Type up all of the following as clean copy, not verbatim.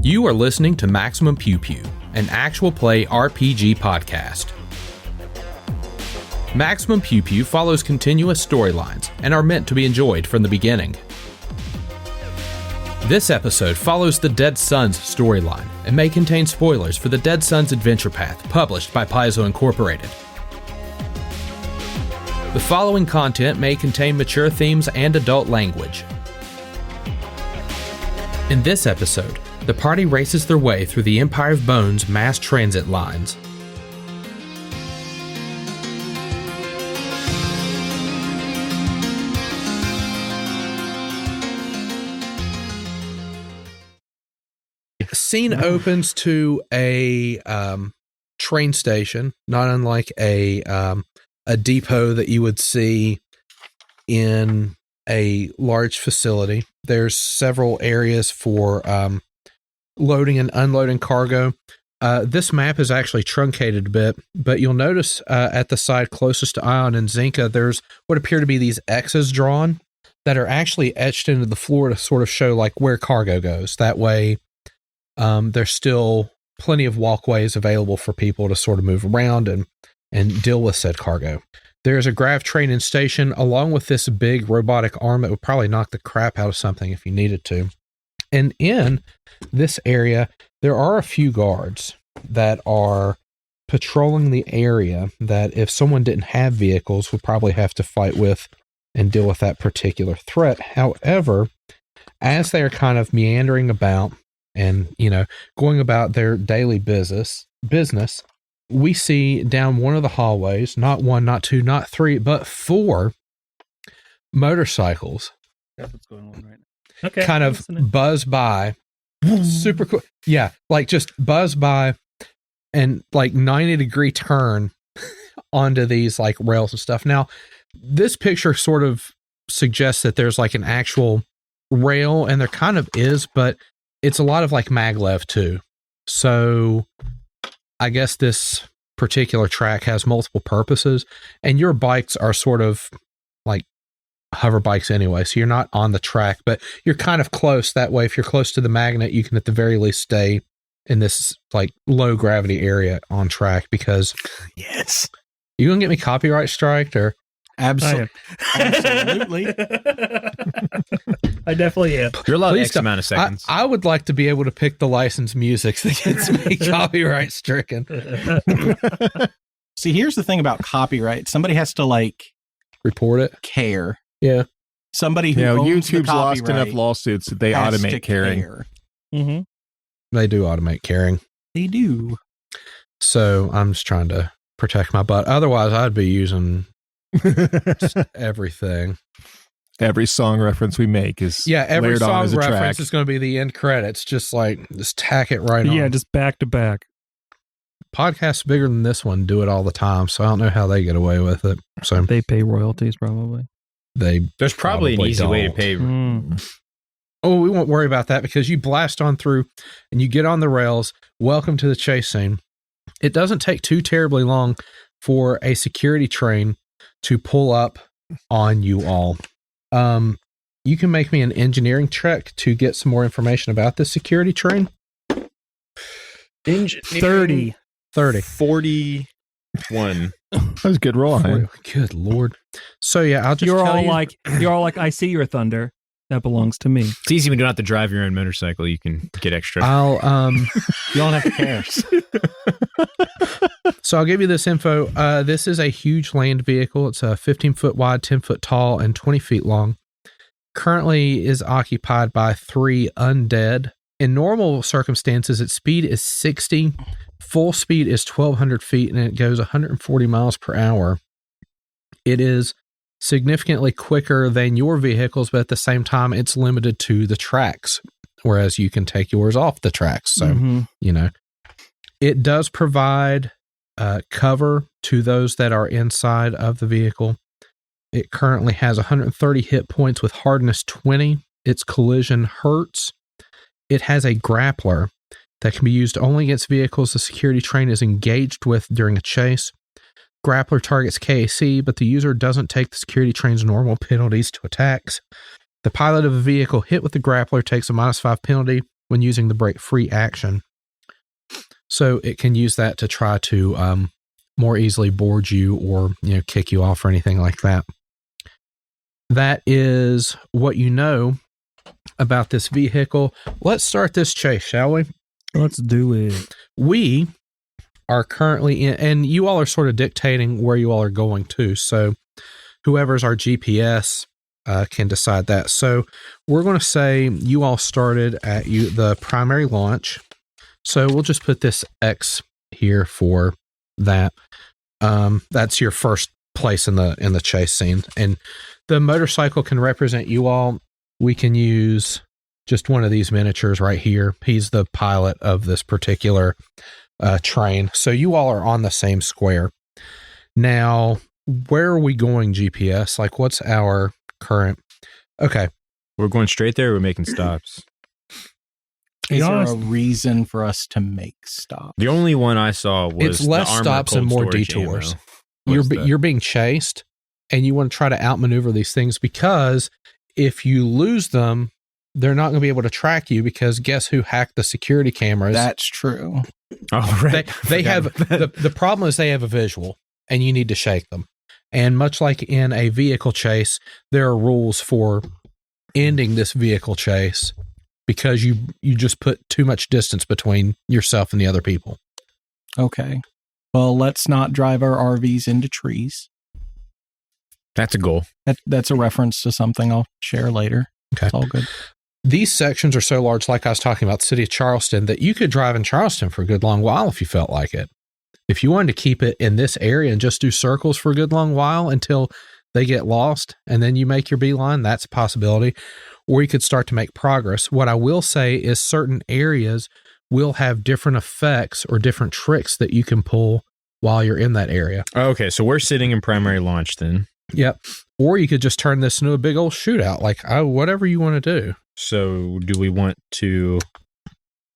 You are listening to Maximum Pew Pew, an actual play RPG podcast. Maximum Pew Pew follows continuous storylines and are meant to be enjoyed from the beginning. This episode follows the Dead Sons storyline and may contain spoilers for the Dead Sons Adventure Path published by Paizo Incorporated. The following content may contain mature themes and adult language. In this episode, the party races their way through the Empire of Bones mass transit lines. Scene opens to a train station, not unlike a depot that you would see in a large facility. There's several areas for loading and unloading cargo. This map is actually truncated a bit, but you'll notice at the side closest to Ion and Zenka, there's what appear to be these X's drawn that are actually etched into the floor to sort of show like where cargo goes. That way, there's still plenty of walkways available for people to sort of move around and deal with said cargo. There's a grav train in station along with this big robotic arm that would probably knock the crap out of something if you needed to. And in this area, there are a few guards that are patrolling the area that if someone didn't have vehicles would probably have to fight with and deal with that particular threat. However, as they are kind of meandering about and, going about their daily business, we see down one of the hallways, not one, not two, not three, but 4 motorcycles. That's what's going on right now. Okay, kind of buzz by super cool. Yeah, like just buzz by and like 90-degree turn onto these like rails and stuff. Now, this picture sort of suggests that there's like an actual rail, and there kind of is, but it's a lot of like maglev too. So I guess this particular track has multiple purposes, and your bikes are sort of like hover bikes anyway, so you're not on the track, but you're kind of close. That way, if you're close to the magnet, you can at the very least stay in this like low gravity area on track, because yes, you gonna get me copyright striked or absolutely. I definitely am. You're allowed X amount of seconds. I would like to be able to pick the licensed music that gets me copyright stricken. See, here's the thing about copyright. Somebody has to like report it. Care. Yeah. Somebody who owns YouTube's the lost enough lawsuits that they automate caring. Mm-hmm. They do automate caring. They do. So I'm just trying to protect my butt. Otherwise, I'd be using just everything. Every song reference we make is every song reference track. Is going to be the end credits. Just tack it right on. Yeah, just back to back. Podcasts bigger than this one do it all the time, so I don't know how they get away with it. So they pay royalties probably. There's probably an easy way to pay. Oh, we won't worry about that because you blast on through and you get on the rails. Welcome to the chase scene. It doesn't take too terribly long for a security train to pull up on you all. You can make me an engineering check to get some more information about this security train. 30. 41. That was a good roll. Good Lord. So yeah, I'll just you're all like, I see your thunder. That belongs to me. It's easy when you don't have to drive your own motorcycle. You can get extra. You don't have to care. So I'll give you this info. This is a huge land vehicle. It's a 15 foot wide, 10 foot tall, and 20 feet long. Currently is occupied by 3 undead. In normal circumstances, its speed is 60. Full speed is 1,200 feet, and it goes 140 miles per hour. It is significantly quicker than your vehicles, but at the same time, it's limited to the tracks, whereas you can take yours off the tracks. So, it does provide cover to those that are inside of the vehicle. It currently has 130 hit points with hardness 20. Its collision hurts. It has a grappler that can be used only against vehicles the security train is engaged with during a chase. Grappler targets KAC, but the user doesn't take the security train's normal penalties to attacks. The pilot of a vehicle hit with the grappler takes a -5 penalty when using the break free action. So it can use that to try to more easily board you or kick you off or anything like that. That is what you know about this vehicle. Let's start this chase, shall we? Let's do it. We are currently in, and you all are sort of dictating where you all are going to. So whoever's our GPS can decide that. So we're going to say you all started at the primary launch. So we'll just put this X here for that. That's your first place in the chase scene, and the motorcycle can represent you all. We can use just one of these miniatures right here. He's the pilot of this particular train. So you all are on the same square. Now, where are we going, GPS? Like, what's our current? Okay. We're going straight there, or we're making stops? Is there a reason for us to make stops? The only one I saw was it's less stops and more detours. You're being chased, and you want to try to outmaneuver these things, because if you lose them, they're not going to be able to track you, because guess who hacked the security cameras? That's true. Oh, right. They have the problem is they have a visual, and you need to shake them. And much like in a vehicle chase, there are rules for ending this vehicle chase, because you just put too much distance between yourself and the other people. Okay. Well, let's not drive our RVs into trees. That's a goal. That's a reference to something I'll share later. Okay. It's all good. These sections are so large, like I was talking about, the city of Charleston, that you could drive in Charleston for a good long while if you felt like it. If you wanted to keep it in this area and just do circles for a good long while until they get lost, and then you make your beeline, that's a possibility. Or you could start to make progress. What I will say is certain areas will have different effects or different tricks that you can pull while you're in that area. Okay, so we're sitting in primary launch then. Yep. Or you could just turn this into a big old shootout, like whatever you want to do. So do we want to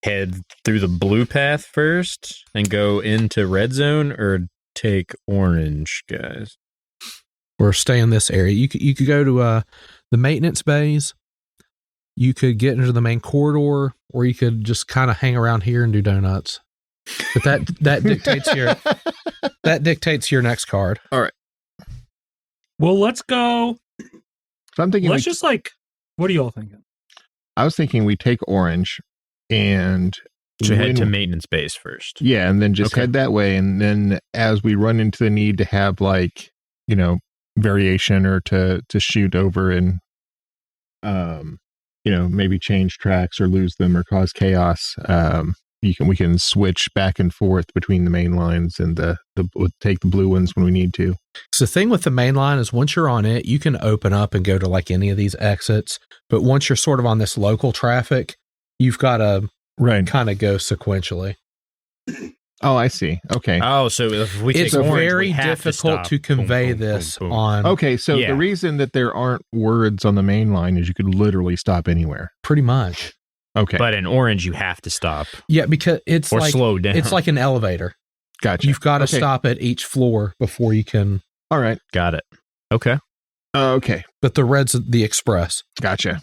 head through the blue path first and go into red zone, or take orange, guys? Or stay in this area. You could go to the maintenance bays. You could get into the main corridor, or you could just kind of hang around here and do donuts. But that dictates your next card. All right. Well, let's go. So I'm thinking, Let's just what are you all thinking? I was thinking we take orange and head to maintenance base first. Yeah, and then just head that way. And then as we run into the need to have variation or to shoot over and maybe change tracks or lose them or cause chaos, we can switch back and forth between the main lines and take the blue ones when we need to. So the thing with the main line is once you're on it, you can open up and go to any of these exits. But once you're sort of on this local traffic, you've got to kind of go sequentially. Oh, I see. Okay. Oh, so if we it's take orange, very difficult to convey this on. Okay, so the reason that there aren't words on the main line is you could literally stop anywhere. Pretty much. Okay. But in orange, you have to stop. Yeah, because it's slow down. It's like an elevator. Gotcha. You've got to stop at each floor before you can. All right. Got it. Okay. Okay. But the red's the express. Gotcha.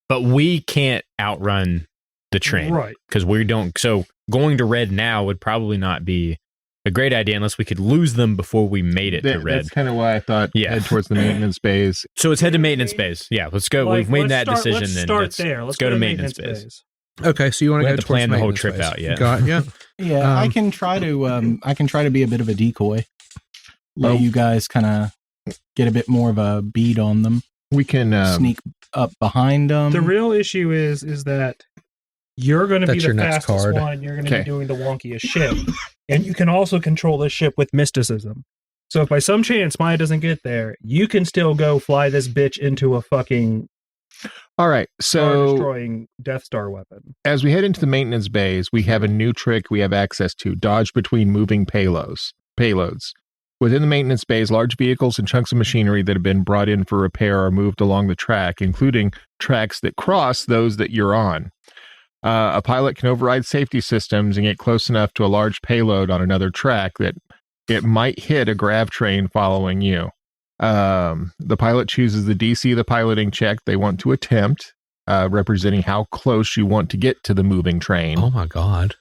But we can't outrun the train. Right. Because we don't. So going to red now would probably not be a great idea unless we could lose them before we made it to red. That's kind of why I thought head towards the maintenance bays. So it's head to maintenance bays. Yeah, let's go. We've made that decision. Let's then start there. Let's go to maintenance bays. Okay, so you want to go to plan the whole trip out? Yeah. Yeah, I can try to be a bit of a decoy. Let you guys kind of get a bit more of a bead on them. We can sneak up behind them. The real issue is that you're going to be the fastest one. You're going to be doing the wonkiest ship. And you can also control this ship with mysticism. So if by some chance Maia doesn't get there, you can still go fly this bitch into a fucking all right, so destroying Death Star weapon. As we head into the maintenance bays, we have a new trick we have access to: dodge between moving payloads. Within the maintenance bays, large vehicles and chunks of machinery that have been brought in for repair are moved along the track, including tracks that cross those that you're on. A pilot can override safety systems and get close enough to a large payload on another track that it might hit a grav train following you. The pilot chooses the DC of the piloting check they want to attempt. representing how close you want to get to the moving train. Oh my God.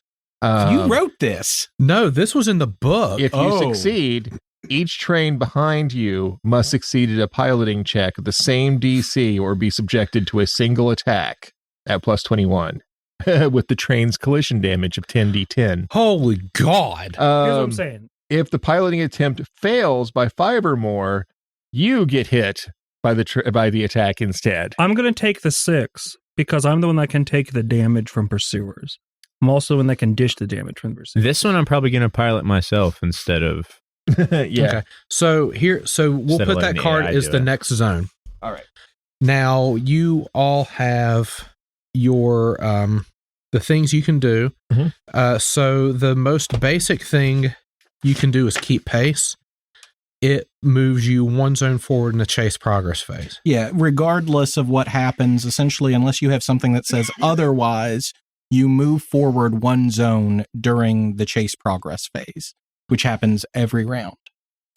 You wrote this. No, this was in the book. If you succeed, each train behind you must succeed at a piloting check of the same DC or be subjected to a single attack at plus 21 with the train's collision damage of 10d10. Holy God. Here's what I'm saying. If the piloting attempt fails by 5 or more, you get hit by the attack instead. I'm going to take the 6 because I'm the one that can take the damage from pursuers. I'm also the one that can dish the damage from the pursuers. This one I'm probably going to pilot myself instead of... Yeah. Okay. So we'll put that card as the next zone. All right. Now you all have your the things you can do. Mm-hmm. So the most basic thing you can do is keep pace. It moves you one zone forward in the chase progress phase. Yeah, regardless of what happens, essentially, unless you have something that says otherwise, you move forward one zone during the chase progress phase, which happens every round.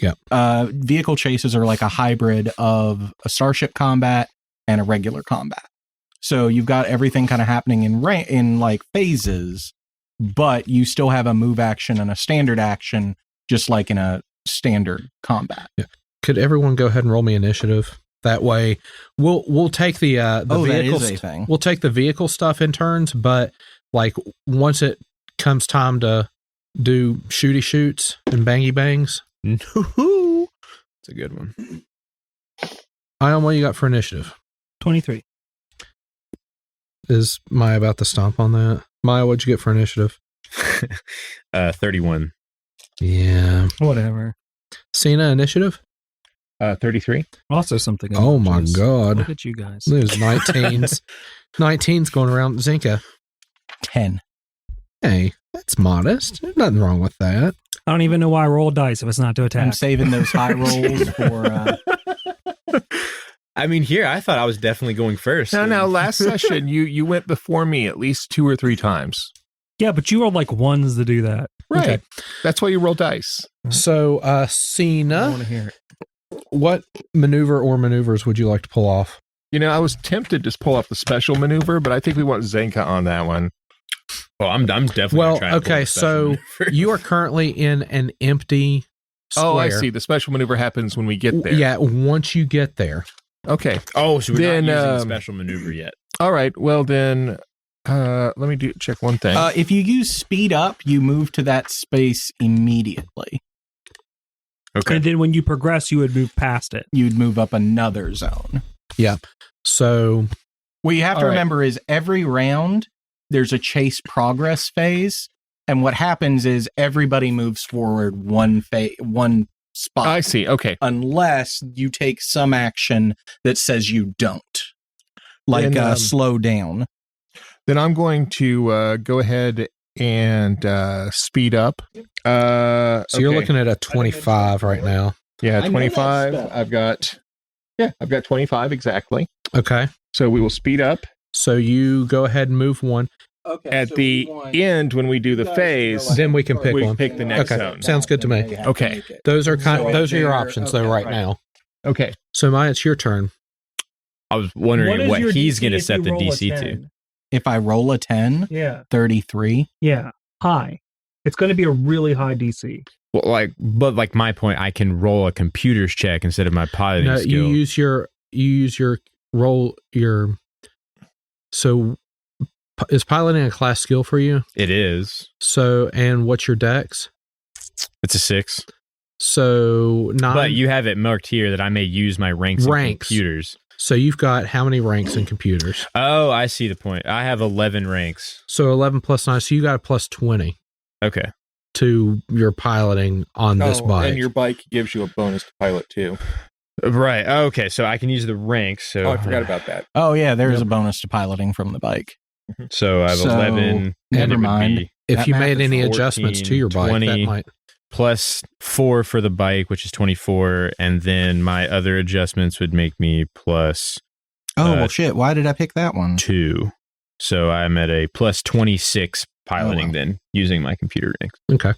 Yeah. Vehicle chases are like a hybrid of a starship combat and a regular combat. So you've got everything kind of happening in like phases, but you still have a move action and a standard action, just like in a standard combat. Yeah. Could everyone go ahead and roll me initiative? That way, we'll take the vehicle. That is a thing. We'll take the vehicle stuff in turns, but like once it comes time to do shooty shoots and bangy bangs. It's a good one. Ion, what you got for initiative? 23. Is Maia about to stomp on that? Maia, what'd you get for initiative? 31. Yeah. Whatever. Cyna, initiative? 33. Also something. Oh my God. Look at you guys. There's 19s. 19s going around Zenka. 10. Hey, that's modest. There's nothing wrong with that. I don't even know why I roll dice if it's not to attack. I'm saving those high rolls for... I mean, here, I thought I was definitely going first. No, last session, you went before me at least 2 or 3 times. Yeah, but you rolled like ones to do that. Right. Okay. That's why you roll dice. So, I want Cyna, to hear it. what maneuver or maneuvers would you like to pull off? You know, I was tempted to pull off the special maneuver, but I think we want Zenka on that one. Well, I'm definitely Well, trying to pull okay, the special maneuver. you are currently in an empty square. Oh, I see. The special maneuver happens when we get there. Yeah, once you get there. Okay. Oh, so we're Then, not using the special maneuver yet. All right. Well, then, let me check one thing. if you use speed up, you move to that space immediately. Okay. And then when you progress, you would move past it. You'd move up another zone. Yeah. So, What you have to All right. remember is every round, there's a chase progress phase. And what happens is everybody moves forward one spot. I see. Okay. Unless you take some action that says you don't. Like Then, slow down. Then I'm going to go ahead and speed up. so you're Okay. looking at a 25 right now. Yeah, I know 25. that stuff. I've got 25 exactly. Okay. So we will speed up. So you go ahead and move one. Okay. At the end, when we do the phase, Then we can pick we one. pick the next Okay. zone. Sounds good to me. Okay. Those are those are your options though right now. Okay. So Maya, it's your turn. I was wondering what is your he's DC going to if set you the roll a DC to. 10? If I roll a 10, Yeah. 33. Yeah. High. It's going to be a really high DC. Well, but my point, I can roll a computer's check instead of my piloting No, skill. you use your roll your. So, is piloting a class skill for you? It is. So, and what's your dex? It's a 6. So 9. But you have it marked here that I may use my ranks in computers. So you've got how many ranks in computers? Oh, I see the point. I have 11 ranks. So 11 plus 9. So you got a plus 20 Okay. to your piloting on this bike. And your bike gives you a bonus to pilot too. Right. Okay. So I can use the ranks. So Oh, I forgot about that. Oh, yeah, there is a bonus to piloting from the bike. So I have 11. And never it would mind. be if that you math made is any 14, adjustments to your bike, 20. that might. plus 4 for the bike, which is 24. And then my other adjustments would make me plus Oh, well, shit. Why did I pick that one? 2. So I'm at a plus 26 piloting wow. then using my computer ranks. Okay.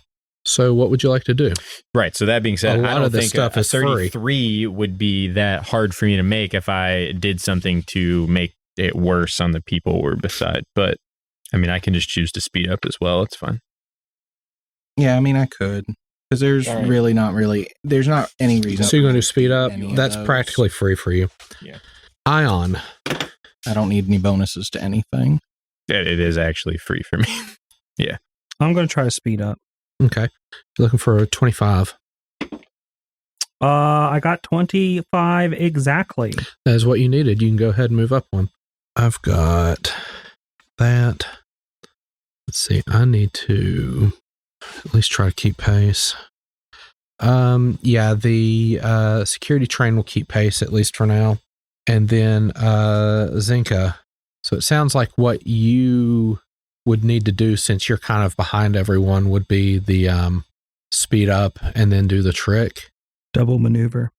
So what would you like to do? Right. So that being said, A lot I don't of this think stuff a is free. 33 would be that hard for me to make if I did something to make it worse on the people we're beside. But I mean, I can just choose to speed up as well. It's fine. Yeah, I mean, I could. Because there's there's not any reason. So you're going to speed up? That's practically free for you. Yeah. Ion. I don't need any bonuses to anything. It is actually free for me. Yeah. I'm going to try to speed up. Okay. You're looking for a 25. I got 25 exactly. That is what you needed. You can go ahead and move up one. I've got that. Let's see. I need to at least try to keep pace. Yeah, the security train will keep pace at least for now. And then Zenka. So it sounds like what you would need to do, since you're kind of behind everyone, would be the speed up and then do the trick. Double maneuver.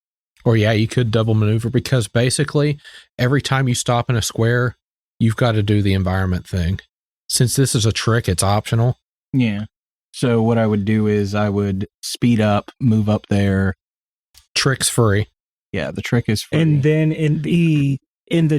Or yeah, you could double maneuver, because basically every time you stop in a square, you've got to do the environment thing. Since this is a trick, it's optional. Yeah. So what I would do is I would speed up, move up there. Trick's free. Yeah, the trick is free. And then in the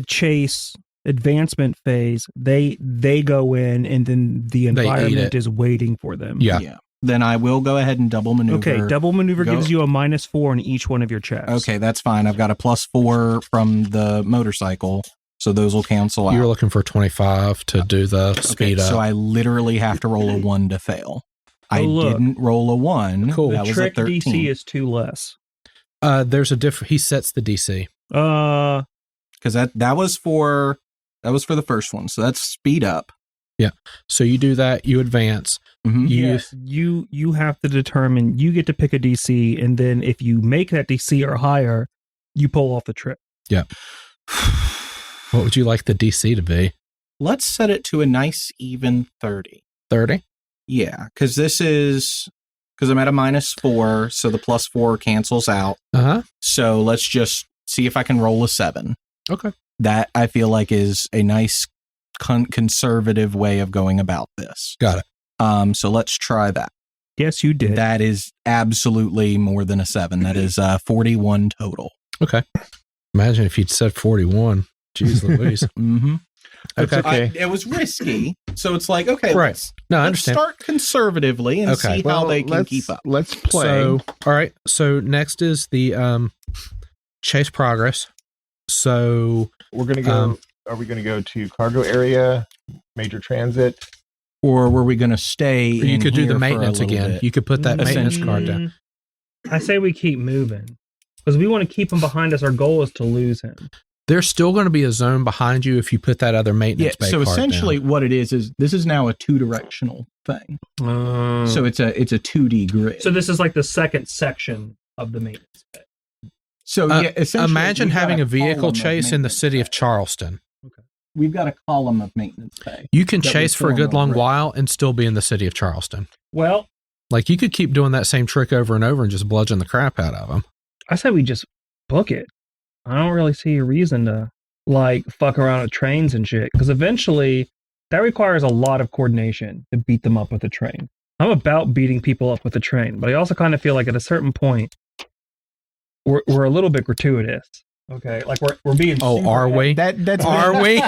chase advancement phase, they go in, and then the environment is waiting for them. Yeah. Then I will go ahead and double maneuver. Okay, double maneuver gives you a -4 on each one of your checks. Okay, that's fine. I've got a +4 from the motorcycle, so those will cancel out. You're looking for 25 to do the speed up. So I literally have to roll a 1 to fail. I didn't roll a 1. Cool. That The was a trick 13. DC is 2 less. There's a different. He sets the DC. Because that was for the first one. So that's speed up. Yeah. So you do that. You advance. Mm-hmm. Yes, you have to determine. You get to pick a DC, and then if you make that DC or higher, you pull off the trick. Yeah. What would you like the DC to be? Let's set it to a nice even 30. 30? Yeah, because I'm at a -4, so the +4 cancels out. Uh-huh. So let's just see if I can roll a 7. Okay. That I feel like is a nice conservative way of going about this. Got it. So let's try that. Yes, you did. That is absolutely more than a 7. That is 41 total. Okay. Imagine if you'd said 41. Jeez Louise. Mm-hmm. Okay. It was risky. So it's like, okay, right. No, I understand. Let's start conservatively and see how they can keep up. Let's play. So, all right. So next is the chase progress. So we're going to go, are we going to go to cargo area, major transit? Or were we going to stay in you could do the here maintenance for a little again. bit? You could put that maintenance card down. I say we keep moving, because we want to keep him behind us. Our goal is to lose him. There's still going to be a zone behind you if you put that other maintenance bay so card essentially down. what it is this is now a 2-directional thing. So it's a 2D grid. So this is like the second section of the maintenance bay. So essentially, imagine we've got having a vehicle column of chase in the maintenance city of bay. Charleston. We've got a column of maintenance bay. You can that chase we're for a good filling long over. while and still be in the city of Charleston. Well, Like, you could keep doing that same trick over and over and just bludgeon the crap out of them. I say we just book it. I don't really see a reason to like fuck around with trains and shit, because eventually that requires a lot of coordination to beat them up with a train. I'm about beating people up with a train, but I also kind of feel like at a certain point we're a little bit gratuitous. Okay, like we're being. Oh, are we? That's Are we?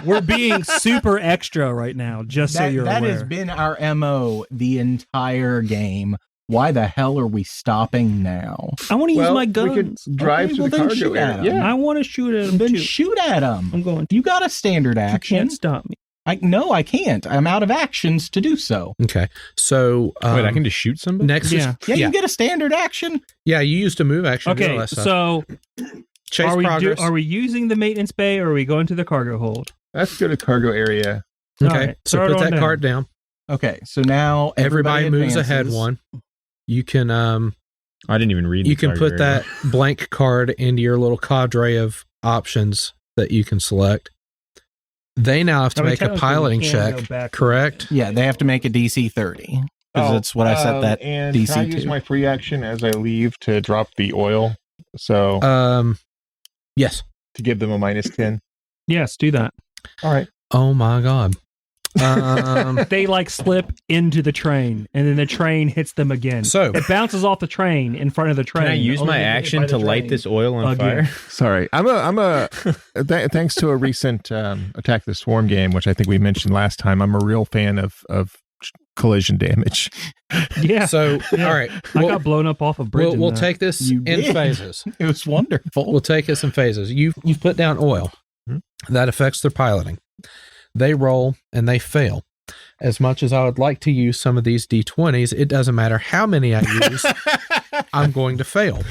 We're being super extra right now. Just so you're that aware. has been our MO the entire game. Why the hell are we stopping now? I want to use my We guns. could drive to the then cargo shoot at area. 'em. Yeah. I want to shoot at them Then too. shoot at them. I'm going to. You got a standard You action. can't stop me. No, I can't. I'm out of actions to do so. Okay. So, Wait, I can just shoot somebody? next Yeah. is, Yeah, you get a standard action. yeah, you used a move action. to do all Okay, that stuff. so chase progress. are we using the maintenance bay, or are we going to the cargo hold? Let's go to cargo area. Okay, All right, so throw it put on that down. card down. Okay, so now Everybody moves ahead advances. one. You can I didn't even read you the can card put very that blank card into your little cadre of options that you can select. They now have to I mean, make a technically, piloting we can go check, back to correct? Yeah, they have to make a DC 30 because that's what I set that and DC can I use to. my free action as I leave to drop the oil? So Yes. to give them a -10. Yes, do that. All right. Oh my God. They like slip into the train, and then the train hits them again. So it bounces off the train in front of the train. Can I use my action to light this oil on fire? Sorry, thanks to a recent Attack the Swarm game, which I think we mentioned last time. I'm a real fan of collision damage. Yeah. So all right, I got blown up off a bridge. We'll take this in phases. It was wonderful. We'll take this in phases. You've put down oil. That affects their piloting. They roll and they fail. As much as I would like to use some of these D20s, it doesn't matter how many I use, I'm going to fail.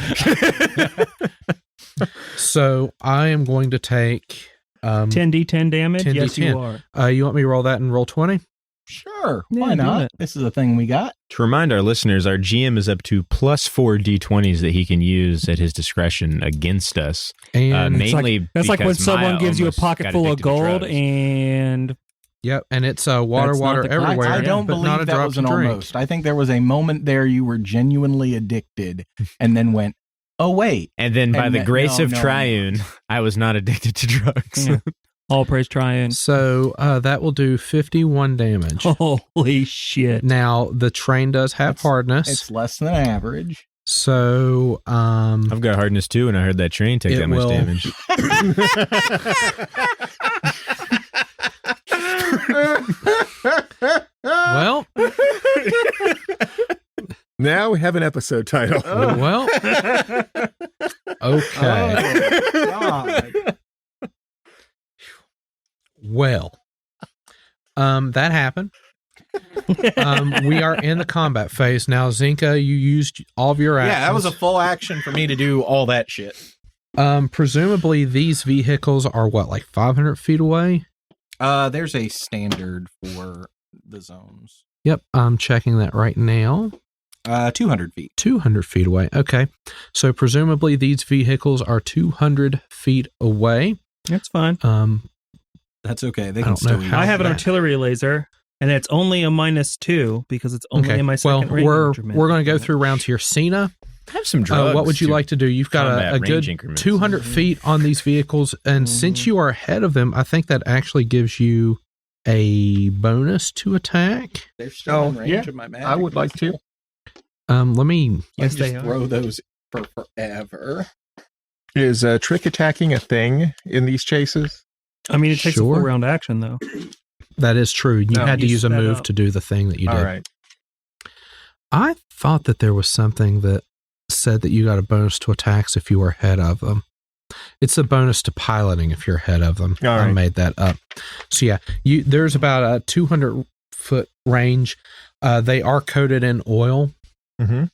So I am going to take 10d10 damage. 10d10. Yes, you are. You want me to roll that and roll 20? Sure. Yeah, Why do not? it. This is a thing we got. To remind our listeners, our GM is up to plus 4 D20s that he can use at his discretion against us. And Mainly That's like when because someone Maia gives you a almost pocket got full of addicted to gold drugs. and yep, and it's water That's not the- everywhere. I don't but believe not a that drop was to an drink. almost. I think there was a moment there you were genuinely addicted and then went, oh, wait. And then by the grace of no. Triune, I was not addicted to drugs. Yeah. All praise Triune. So that will do 51 damage. Holy shit. Now, the train does have hardness. It's less than average. So I've got hardness too, and I heard that train take It that much will- damage. well, Now we have an episode title. well, okay. Oh, God. Well, that happened. We are in the combat phase now. Zenka, you used all of your actions. Yeah, that was a full action for me to do all that shit. Presumably these vehicles are what, like 500 feet away? There's a standard for the zones. Yep, I'm checking that right now. 200 feet. 200 feet away. Okay. So presumably these vehicles are 200 feet away. That's fine. That's okay. They I can don't know still use how I have an that- artillery laser, and it's only a -2 because it's only Okay. in my second range Well, increment. we're going to go through rounds here. Cyna, Have some drugs. what would you like to do? You've got combat a range good increments. 200 feet on these vehicles, and since you are ahead of them, I think that actually gives you a bonus to attack. They're still in range yeah. of my magic. I would like to. Let me. You Yes, can they just are. throw those for forever. Is trick attacking a thing in these chases? I mean, it takes a Sure. full round action, though. That is true. You No, had to you use a set move up. to do the thing that you did. All right. I thought that there was something that said that you got a bonus to attacks if you were ahead of them. It's a bonus to piloting if you're ahead of them. All I right. made that up. So yeah, there's about a 200-foot range. They are coated in oil. Mm-hmm.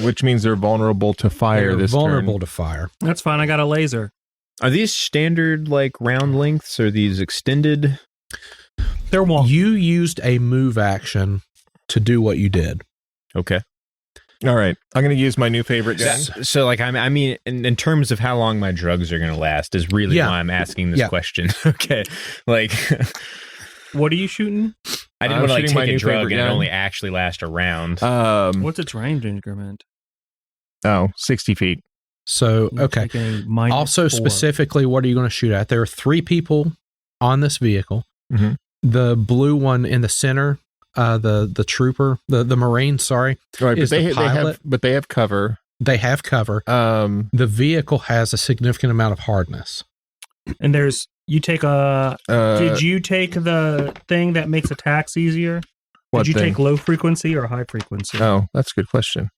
Which means they're vulnerable to fire. They're This vulnerable turn. to fire. That's fine. I got a laser. Are these standard like round lengths? Or are these extended? They're wonky. You used a move action to do what you did. Okay. All right, I'm going to use my new favorite gun. So like, I mean, in terms of how long my drugs are going to last is really Yeah. why I'm asking this Yeah. question. Okay. Like, What are you shooting? I didn't I'm want to like shooting my take a new drug favorite and it gun. only actually last a round. What's its range increment? 60 feet. So, You're okay. taking a -4. Also, specifically, what are you going to shoot at? There are 3 people on this vehicle. Mhm. The blue one in the center, the trooper, the Marine, sorry, All right, is the pilot. they have cover. They have cover. The vehicle has a significant amount of hardness. And there's you take a. Did Did you take the thing that makes attacks easier? what Did you thing? take low frequency or high frequency? Oh, that's a good question.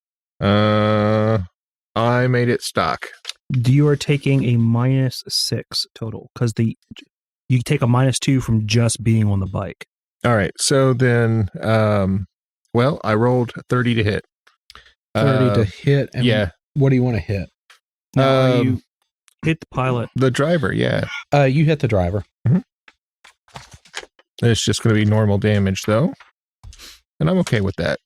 I made it stock. You are taking a -6 total because you take a -2 from just being on the bike. All right, so then, well, I rolled 30 to hit. 30 to hit. And yeah. What do you want to hit? Now, Um, Hit the pilot. The driver, yeah. You hit the driver. It's just going to be normal damage, though. And I'm okay with that.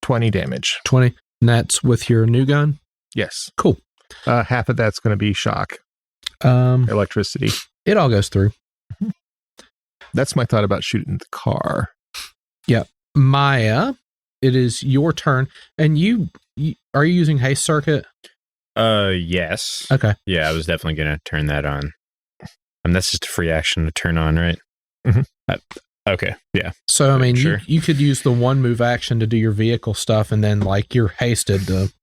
20 damage. 20. And that's with your new gun? Yes. Cool. Half of that's going to be shock, Um, electricity. it all goes through. That's my thought about shooting the car. Maia, it is your turn. And you are you using haste circuit? Yes. Okay. Yeah, I was definitely going to turn that on. And that's just a free action to turn on, right? Okay, yeah. So I mean, Sure. you could use the one move action to do your vehicle stuff, and then like you're hasted to.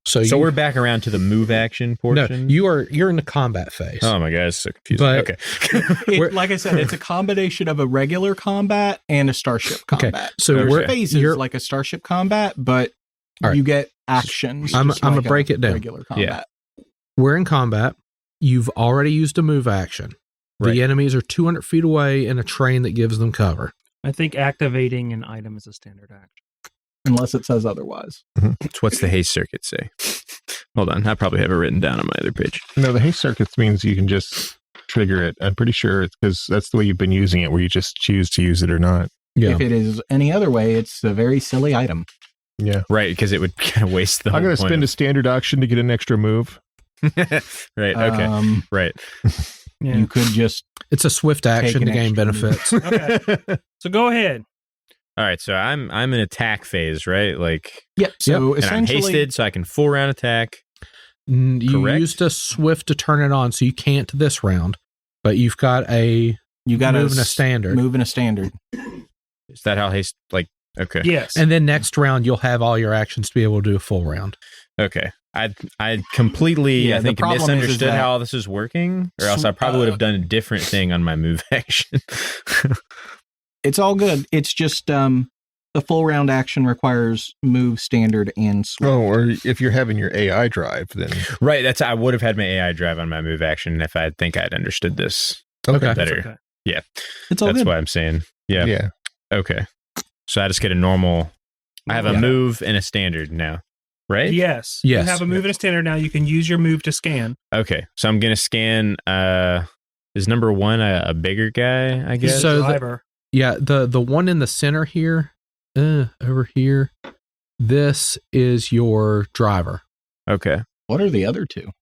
So we're back around to the move action portion. No, you're in the combat phase. Oh my god, it's so confusing. But- Okay. Like I said, it's a combination of a regular combat and a starship Okay, combat. so Okay. we're Phases you're like a starship combat, but All right. you get actions. I'm just gonna like a break it down. Regular combat. we're in combat. You've already used a move action. Right. The enemies are 200 feet away in a train that gives them cover. I think activating an item is a standard action. Unless it says otherwise. So what's the haste circuit say? Hold on, I probably have it written down on my other page. No, the haste circuits means you can just trigger it. I'm pretty sure it's because that's the way you've been using it, where you just choose to use it or not. Yeah. If it is any other way, it's a very silly item. Yeah. Right, because it would kind of waste the I'm whole going to point spend a standard auction to get an extra move. right, okay. Right. Yeah. You could just It's a swift action an to gain extra move. benefits. Okay. So go ahead. All right, so I'm in attack phase, right? Like, So and I'm essentially, hasted, so I can full round attack. You Correct. used a swift to turn it on, so you can't this round. But you've got a you got move and a standard. Move in a standard. Is that how haste? Like, okay, Yes. And then next round, you'll have all your actions to be able to do a full round. okay. I completely, Yeah, I the think, problem is misunderstood that- how all this is working, or else I probably would have done a different thing on my move action. It's all good. It's just the full round action requires move, standard, and swift. Oh, or if you're having your AI drive, then Right, I would have had my AI drive on my move action if I think I'd understood this Okay. better. Okay. It's all That's good. why I'm saying, yeah. yeah. Okay, so I just get a normal. I have a Yeah. move and a standard now, right? Yes. Yes. You have a move and a standard now. You can use your move to scan. Okay, so I'm gonna scan. Is number one a bigger guy? I guess. So the- Driver. Yeah, the one in the center here, over here, this is your driver. Okay. What are the other two?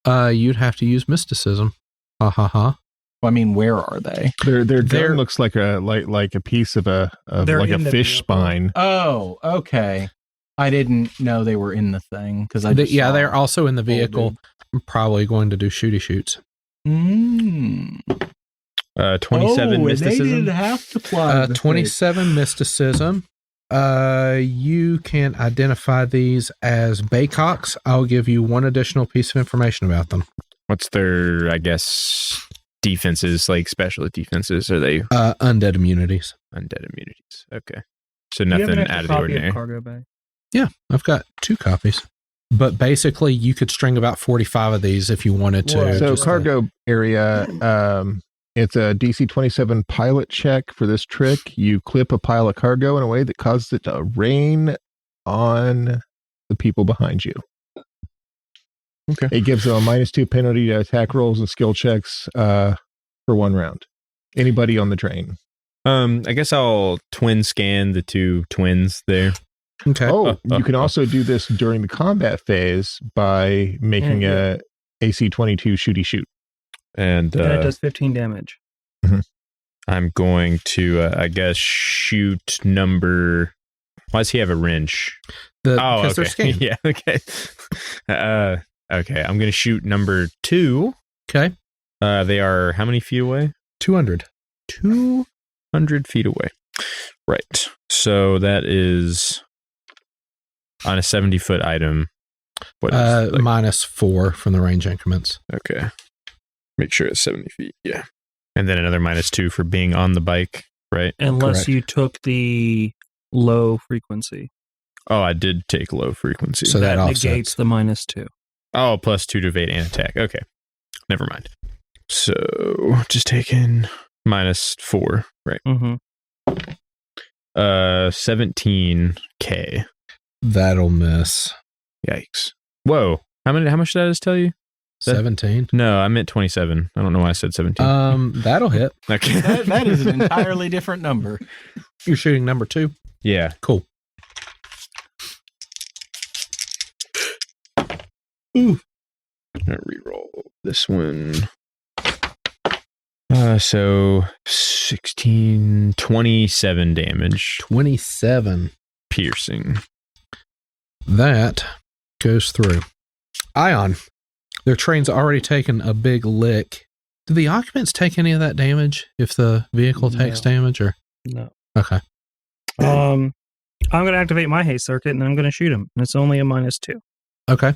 You'd have to use mysticism. Ha ha ha. Well, I mean, where are they? Their gun They're- looks like a piece of They're like a in the fish vehicle. spine. Oh, okay. I didn't know they were in the thing because Yeah, they're also in the vehicle. I'm probably going to do shooty shoots. 27 mysticism. They didn't have to fly. 27 mysticism. You can identify these as Baycocks. I'll give you one additional piece of information about them. What's their, I guess, defenses, like special defenses? Are they Undead immunities. undead immunities? Okay. So Do you have nothing an extra out of the copy ordinary. Cargo bay. Yeah, I've got 2 copies. But basically, you could string about 45 of these if you wanted to. Right. So Just, cargo area, it's a DC 27 pilot check for this trick. You clip a pile of cargo in a way that causes it to rain on the people behind you. Okay. It gives them a -2 penalty to attack rolls and skill checks for 1 round. Anybody on the train. I guess I'll twin scan the 2 twins there. Okay. Oh, you can also do this during the combat phase by making a AC 22 shooty shoot. And And it does 15 damage. I'm going to, I guess, shoot number. Why does he have a wrench? Because they're okay. scanned. Yeah, okay. Okay, I'm going to shoot number 2. Okay. They are how many feet away? 200. 200 feet away. Right. So that is on a 70-foot item. What is like, -4 from the range increments. okay. Make sure it's 70 feet. Yeah. And then another -2 for being on the bike, right? Unless Correct. you took the low frequency. Oh, I did take low frequency. So that negates offsets. the -2. Oh, +2 to evade and attack. Okay. Never mind. So just taking -4, right? Mm-hmm. 17K. That'll miss. Yikes. Whoa. How much did I just tell you? 17. No, I meant 27. I don't know why I said 17. That'll hit. Okay. that is an entirely different number. You're shooting number 2. Yeah. Cool. I'm gonna reroll this one. So 27 damage. 27. Piercing. That goes through. Ion. Their train's already taken a big lick Do the occupants take any of that damage if the vehicle takes damage? Or no? Okay. I'm going to activate my haste circuit and I'm going to shoot him. And it's only a -2. Okay.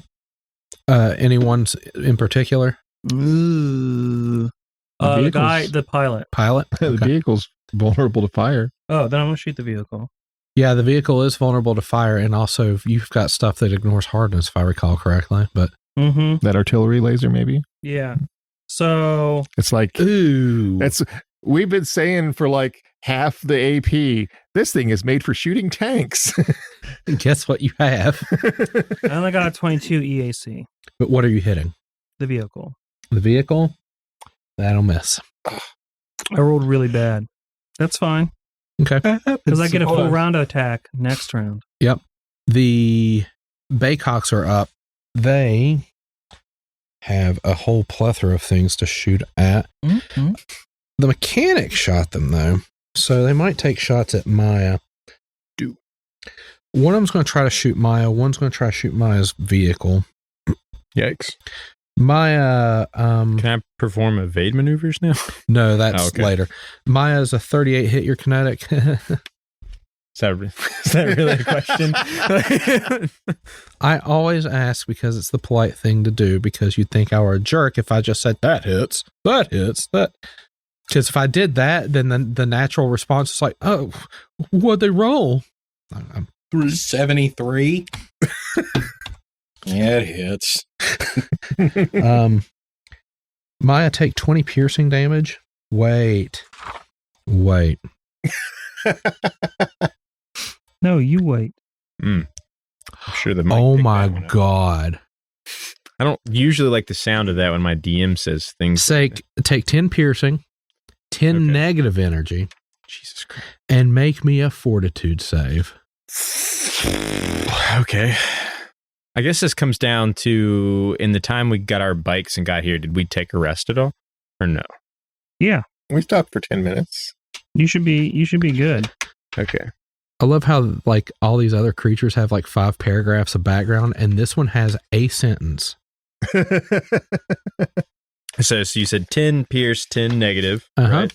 Anyone in particular? The guy, the pilot. Pilot? The vehicle's vulnerable to fire. Oh, then I'm going to shoot the vehicle. Yeah, the vehicle is vulnerable to fire, and also you've got stuff that ignores hardness, if I recall correctly. But that artillery laser, maybe. Yeah. So it's like, ooh, we've been saying for like half the AP, this thing is made for shooting tanks. Guess what you have? I only got a 22 EAC. But what are you hitting? The vehicle. The vehicle? That'll miss. I rolled really bad. That's fine. Okay. Because I get a full round attack next round. Yep. The Baycocks are up. They have a whole plethora of things to shoot at. Mm-hmm. The mechanic shot them, though. So they might take shots at Maia. One of them's going to try to shoot Maia. One's going to try to shoot Maia's vehicle. Yikes. Maia... Can I perform evade maneuvers now? No, that's later. Maia's a 38 hit your kinetic. Is that really a question? I always ask because it's the polite thing to do, because you'd think I were a jerk if I just said, that hits. Because if I did that, then the natural response is like, oh, what'd they roll? 373. Yeah, it hits. Maia, take 20 piercing damage. Wait. No, you wait. I'm sure that. Oh my god! I don't usually like the sound of that when my DM says things. Take 10 piercing, 10 negative energy. Jesus Christ! And make me a fortitude save. Okay. I guess this comes down to, in the time we got our bikes and got here, did we take a rest at all? Or no? Yeah. We stopped for 10 minutes. You should be good. Okay. I love how like all these other creatures have like 5 paragraphs of background, and this one has a sentence. So you said 10 pierce, 10 negative, right?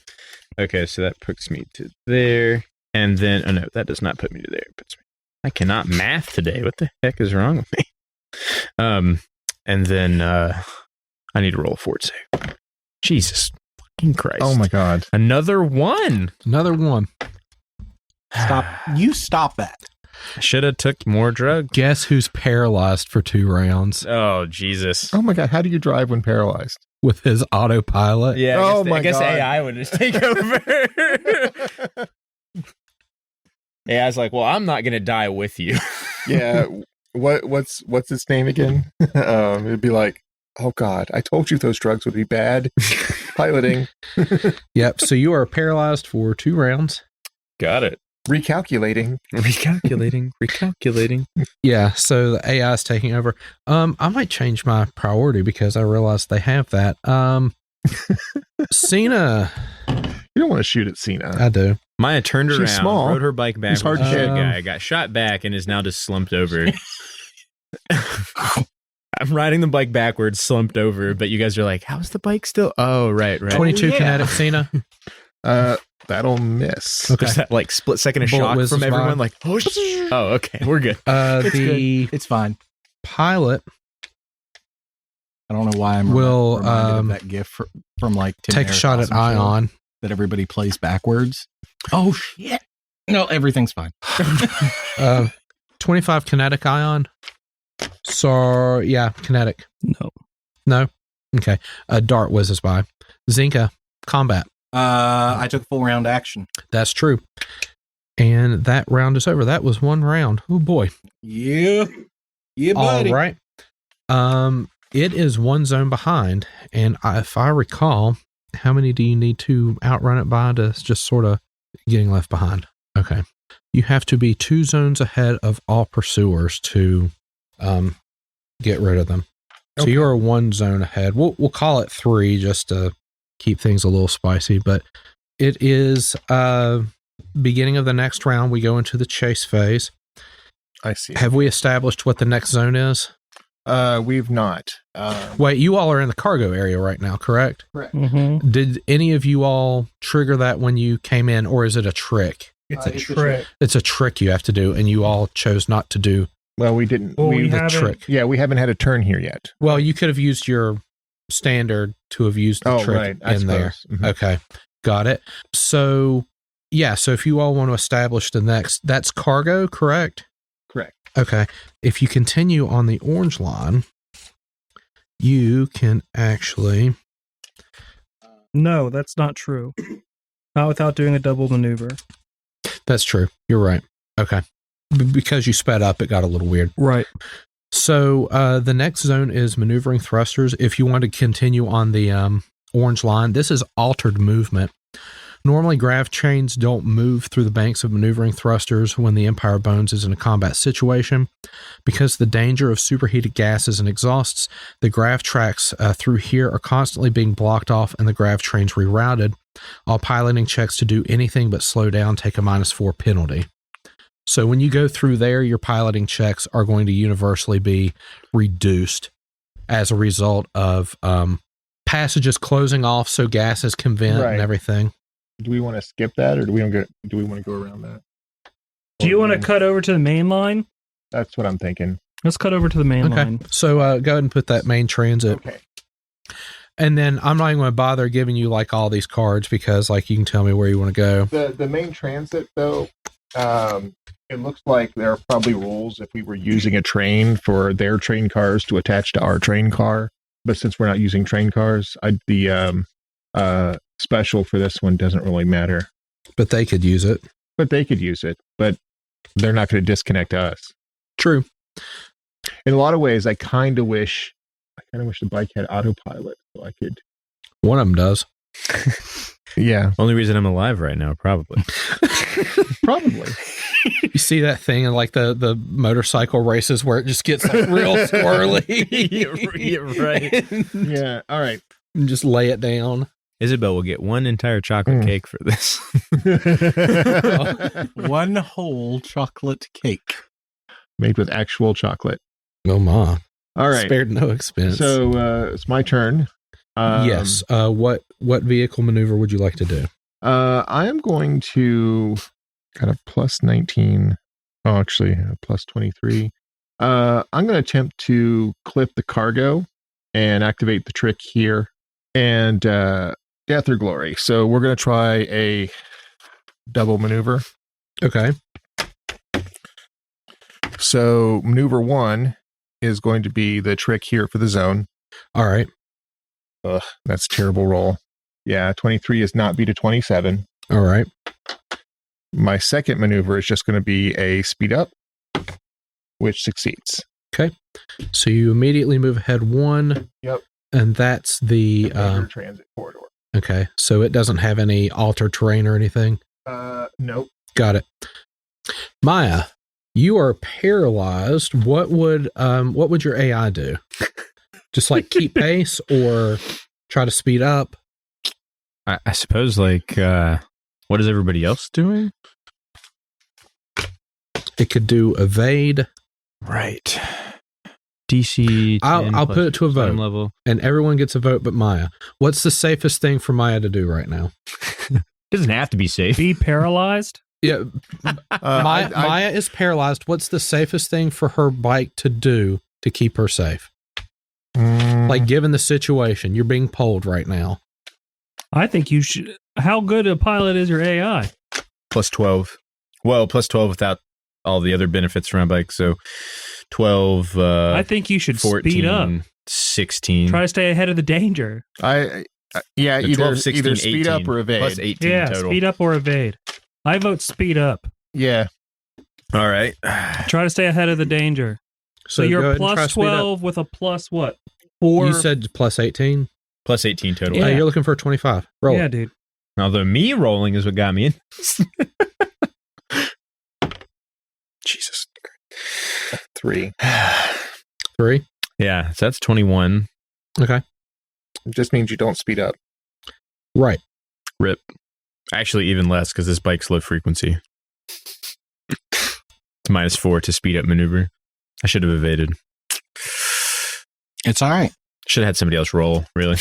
Okay, so that puts me to there. And then, oh no, that does not put me to there. It puts me. I cannot math today. What the heck is wrong with me? And then I need to roll a fort save. Jesus fucking Christ. Oh my god. Another one. Stop that. I should have took more drugs. Guess who's paralyzed for 2 rounds? Oh, Jesus. Oh my god, how do you drive when paralyzed? With his autopilot. Yeah, I guess God. AI would just take over. AI's like, well, I'm not going to die with you. Yeah. What's its name again? It'd be like, oh god, I told you those drugs would be bad. Piloting. Yep. So you are paralyzed for 2 rounds. Got it. Recalculating. Yeah. So the AI is taking over. I might change my priority because I realized they have that. Cyna. You don't want to shoot at Cyna. I do. Maia turned She's around, small. rode her bike back. He's hard to the hit. guy got shot back and is now just slumped over. I'm riding the bike backwards, slumped over, but you guys are like, how's the bike still? Oh, right. 22 kinetic, Cyna. That'll miss. Okay. There's that like split second of Bullet shock whizzes from everyone, by. like, oh, okay, we're good. It's fine. Pilot I don't know why I'm will reminded of that gif from like Tim take a Harris shot at Awesome Show Ion. that everybody plays backwards. Oh shit! No, everything's fine. 25 kinetic Ion. So yeah, kinetic. No. Okay. A dart whizzes by. Zenka, combat. I took full round action. That's true. And that round is over. That was 1 round. Oh boy. Yeah, buddy. All right. It is 1 zone behind, and if I recall, how many do you need to outrun it by to just sort of getting left behind? Okay. You have to be 2 zones ahead of all pursuers to get rid of them. So you are 1 zone ahead. We'll call it 3 just to keep things a little spicy, but it is beginning of the next round. We go into the chase phase. I see. Have we established what the next zone is? We've not. Wait, you all are in the cargo area right now, correct? Correct. Mm-hmm. Did any of you all trigger that when you came in, or is it a trick? It's a trick. It's a trick you have to do, and you all chose not to do. Well, we didn't. Well, we the haven't. trick. Yeah, we haven't had a turn here yet. Well, you could have used your standard to have used the trick in there. Mm-hmm. Okay, got it. So, yeah, so if you all want to establish the next, that's cargo, correct? Correct. Okay. If you continue on the orange line, you can actually... No, that's not true. Not without doing a double maneuver. That's true. You're right. Okay. Because you sped up, it got a little weird. Right. So the next zone is maneuvering thrusters. If you want to continue on the orange line, this is altered movement. Normally, grav trains don't move through the banks of maneuvering thrusters when the Empire Bones is in a combat situation. Because of the danger of superheated gases and exhausts, the grav tracks through here are constantly being blocked off and the grav trains rerouted. All piloting checks to do anything but slow down take a -4 penalty. So when you go through there, your piloting checks are going to universally be reduced as a result of passages closing off so gases can vent and everything. Do we want to skip that, or do we want to go around that? Do you want to cut over to the main line? That's what I'm thinking. Let's cut over to the main line. So go ahead and put that main transit. Okay. And then I'm not even going to bother giving you like all these cards because like you can tell me where you want to go. The main transit though, it looks like there are probably rules if we were using a train for their train cars to attach to our train car. But since we're not using train cars, the special for this one doesn't really matter. But they could use it. But they're not going to disconnect us. True. In a lot of ways, I kind of wish the bike had autopilot so I could. One of them does. Yeah. Only reason I'm alive right now, probably. Probably. You see that thing in like the motorcycle races where it just gets like real squirrely. Yeah, right. Yeah. All right. And just lay it down. Isabel will get one entire chocolate cake for this. One whole chocolate cake. Made with actual chocolate. Oh, ma. All right. Spared no expense. So it's my turn. Yes. What vehicle maneuver would you like to do? I am going to got a plus 19. Oh, actually, a plus 23. I'm going to attempt to clip the cargo and activate the trick here. And Death or Glory. So we're going to try a double maneuver. Okay. So maneuver 1 is going to be the trick here for the zone. All right. Ugh, that's a terrible roll. Yeah, 23 is not beat a 27. All right. My second maneuver is just going to be a speed up, which succeeds. Okay. So you immediately move ahead 1. Yep. And that's the transit corridor. Okay. So it doesn't have any altered terrain or anything? Nope. Got it. Maia, you are paralyzed. What would your AI do? Just like keep pace or try to speed up? I suppose like what is everybody else doing? It could do evade. Right. DC 10 I'll put it to a vote level. And everyone gets a vote but Maia. What's the safest thing for Maia to do right now? It doesn't have to be safe. Be paralyzed? Yeah. Maia is paralyzed. What's the safest thing for her bike to do to keep her safe? Like given the situation, you're being pulled right now. I think you should. How good a pilot is your AI? Plus 12. Well, plus 12 without all the other benefits from my bike. So 12. I think you should 14, speed up. 16. Try to stay ahead of the danger. Either 12, 16, either speed 18, up or evade. Plus 18 Yeah, total. speed up or evade. I vote speed up. Yeah. All right. Try to stay ahead of the danger. So go you're ahead and try plus speed up. 12 with a plus what? 4. You said plus 18? Plus 18 total. Yeah. You're looking for a 25. Roll. Yeah, dude. Although me rolling is what got me in. Jesus. 3. 3. Yeah, so that's 21. Okay. It just means you don't speed up. Right. Rip. Actually, even less because this bike's low frequency. It's -4 to speed up maneuver. I should have evaded. It's all right. Should have had somebody else roll, really.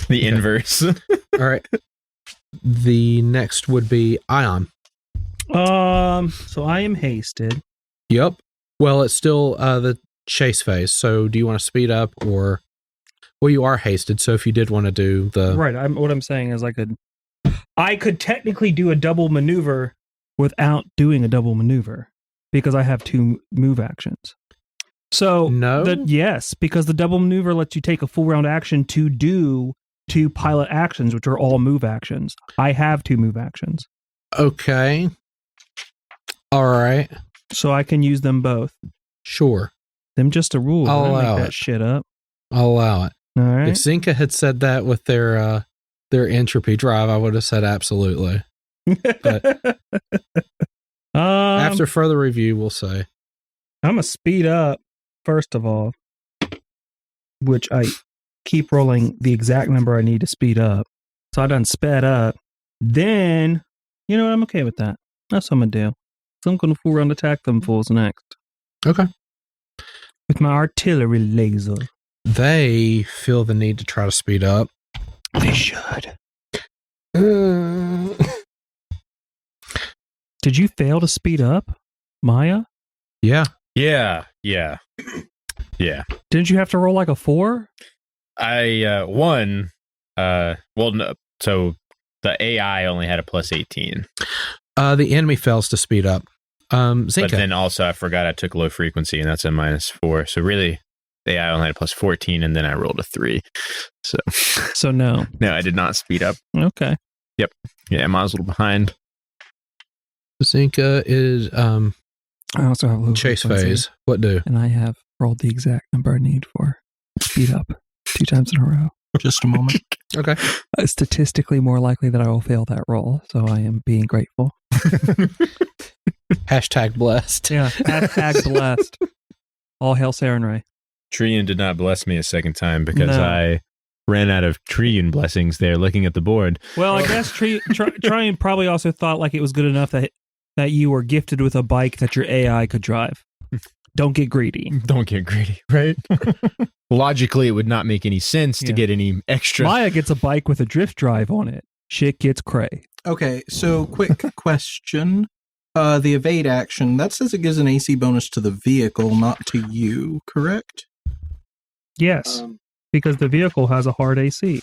The inverse. All right. The next would be Ion. So I am hasted. Yep. Well, it's still the chase phase. So do you want to speed up or... Well, you are hasted, so if you did want to do the... Right. What I'm saying is I could technically do a double maneuver without doing a double maneuver because I have 2 move actions. So no? Yes, because the double maneuver lets you take a full round action to do 2 pilot actions, which are all move actions. I have 2 move actions. Okay. All right. So I can use them both. Sure. Them just a rule. I'll I don't allow make that it. shit up. I'll allow it. All right. If Zenka had said that with their entropy drive, I would have said absolutely. But after further review, we'll say. I'm going to speed up, first of all, which I keep rolling the exact number I need to speed up. So I done sped up. Then, you know what? I'm okay with that. That's what I'm going to do. So I'm going to full round attack them fools next. Okay. With my artillery laser. They feel the need to try to speed up. They should. Did you fail to speed up, Maia? Yeah. Yeah. Didn't you have to roll like a 4? I won. Well, no, so the AI only had a plus 18. The enemy fails to speed up. Zenka. But then also I forgot I took low frequency, and that's a -4. So really, the AI only had a plus 14, and then I rolled a 3. So no. No, I did not speed up. Okay. Yep. Yeah, I was a little behind. Zenka is I also have low chase frequency, phase. What do? and I have rolled the exact number I need for speed up 2 times in a row. Just a moment. Okay. Statistically more likely that I will fail that roll, so I am being grateful. Hashtag blessed. Yeah, hashtag blessed. All hail Sarenrae. Trian did not bless me a second time because No. I ran out of Trian blessings there looking at the board. Well, I guess Trian probably also thought like it was good enough that you were gifted with a bike that your AI could drive. Don't get greedy. Don't get greedy, right? Logically, it would not make any sense to get any extra. Maia gets a bike with a drift drive on it. Shit gets cray. Okay, so quick question. The evade action, that says it gives an AC bonus to the vehicle, not to you, correct? Yes, because the vehicle has a hard AC.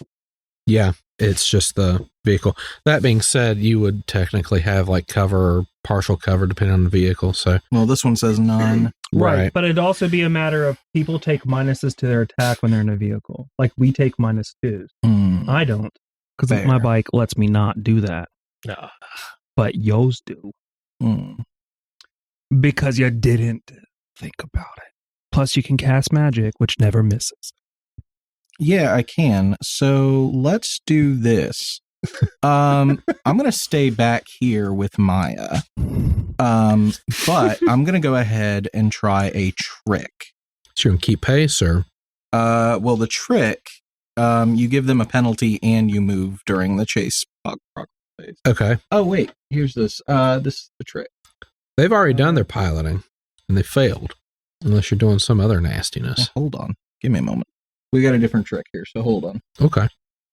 Yeah, it's just the vehicle. That being said, you would technically have like cover or partial cover depending on the vehicle. So, well, this one says none. Right. But it'd also be a matter of people take minuses to their attack when they're in a vehicle. Like we take -2s. I don't, because my bike lets me not do that. No. But yours do. Because you didn't think about it. Plus, you can cast magic, which never misses. Yeah, I can. So let's do this. I'm going to stay back here with Maia. But I'm going to go ahead and try a trick. So you're going to keep pace or? Well, the trick, you give them a penalty and you move during the chase phase. Okay. Oh, wait. Here's this. This is the trick. They've already done their piloting and they failed. Unless you're doing some other nastiness. Hold on. Give me a moment. We got a different trick here, so hold on. Okay.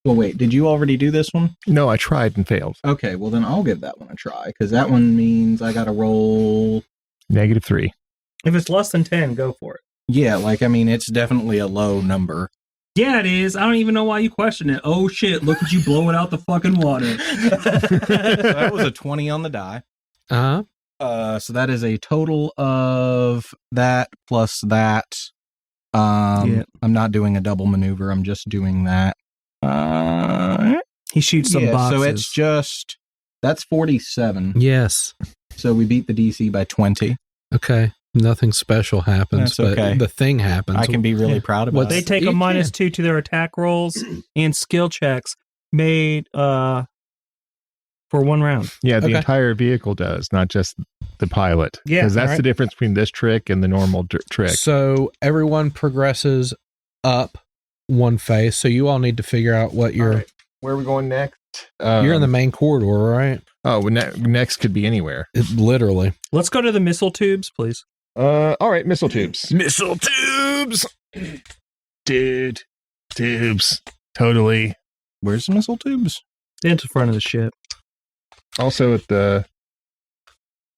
Well, wait. Did you already do this one? No, I tried and failed. Okay, well then I'll give that one a try, because that one means I got to roll... -3. If it's less than 10, go for it. Yeah, like, I mean, it's definitely a low number. Yeah, it is. I don't even know why you question it. Oh, shit. Look at you blowing out the fucking water. So that was a 20 on the die. Uh-huh. So that is a total of that plus that. I'm not doing a double maneuver. I'm just doing that. He shoots some boxes. So it's just... That's 47. Yes. So we beat the DC by 20. Okay. Nothing special happens, That's okay. but the thing happens. I can be really proud about it. They take a -2 to their attack rolls and skill checks made for 1 round. Yeah, the entire vehicle does, not just the pilot. Yeah, because that's the difference between this trick and the normal trick. So everyone progresses up 1 phase. So you all need to figure out what your... Where are we going next? You're in the main corridor, right? Oh, next could be anywhere. Literally. Let's go to the missile tubes, please. All right, missile tubes. Missile tubes! Dude. Tubes. Totally. Where's the missile tubes? Into front of the ship. Also at the...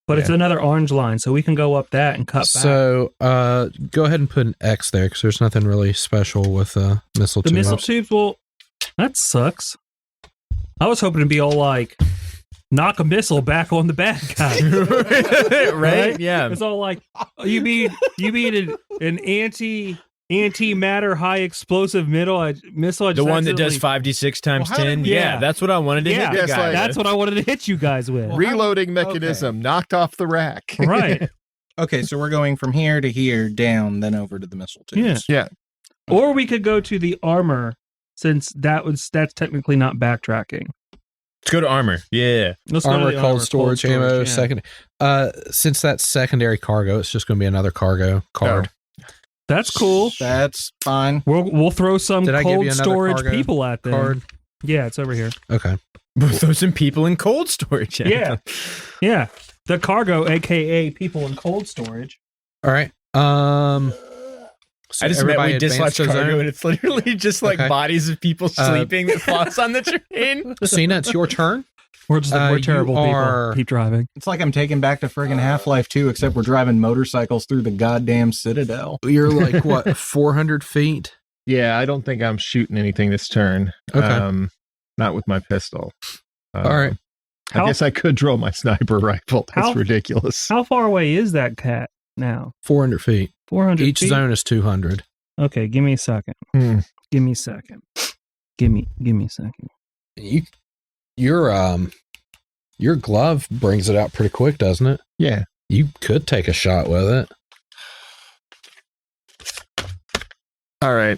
But it's another orange line, so we can go up that and cut back. So go ahead and put an X there, because there's nothing really special with missile tubes. The missile tubes, well, that sucks. I was hoping to be all like, knock a missile back on the bad guy. Right? Yeah. It's all like, you mean an anti-matter high explosive missile? The one that does 5d6 times 10? Yeah, that's what I wanted to hit the guy with. That's what I wanted to hit you guys with. Reloading mechanism knocked off the rack. Right. Okay, so we're going from here to here, down, then over to the missile tubes. Yeah. Or we could go to the armor, since that's technically not backtracking. Let's go to armor. Yeah. Let's go to Armor, the cold storage, ammo, yeah. second. Since that's secondary cargo, it's just going to be another cargo card. That's cool. That's fine. We'll throw some Did I give you cold another storage cargo people at them. card? Yeah, it's over here. Okay. We'll throw some people in cold storage. Yeah. Yeah. The cargo, aka people in cold storage. All right. So I just met we advance dislodged to cargo, zone. and it's literally just like Okay. bodies of people sleeping that floats on the train. Cyna, it's your turn. We're just we're terrible people. Keep driving. It's like I'm taking back to friggin' Half-Life 2, except we're driving motorcycles through the goddamn Citadel. You're like, what, 400 feet? Yeah, I don't think I'm shooting anything this turn. Okay. Not with my pistol. All right. I guess I could draw my sniper rifle. That's ridiculous. How far away is that cat now? 400 feet. 400 Each feet? zone is 200. Okay, give me a second. Give me a second. Give me a second. Your glove brings it out pretty quick, doesn't it? Yeah. You could take a shot with it. All right.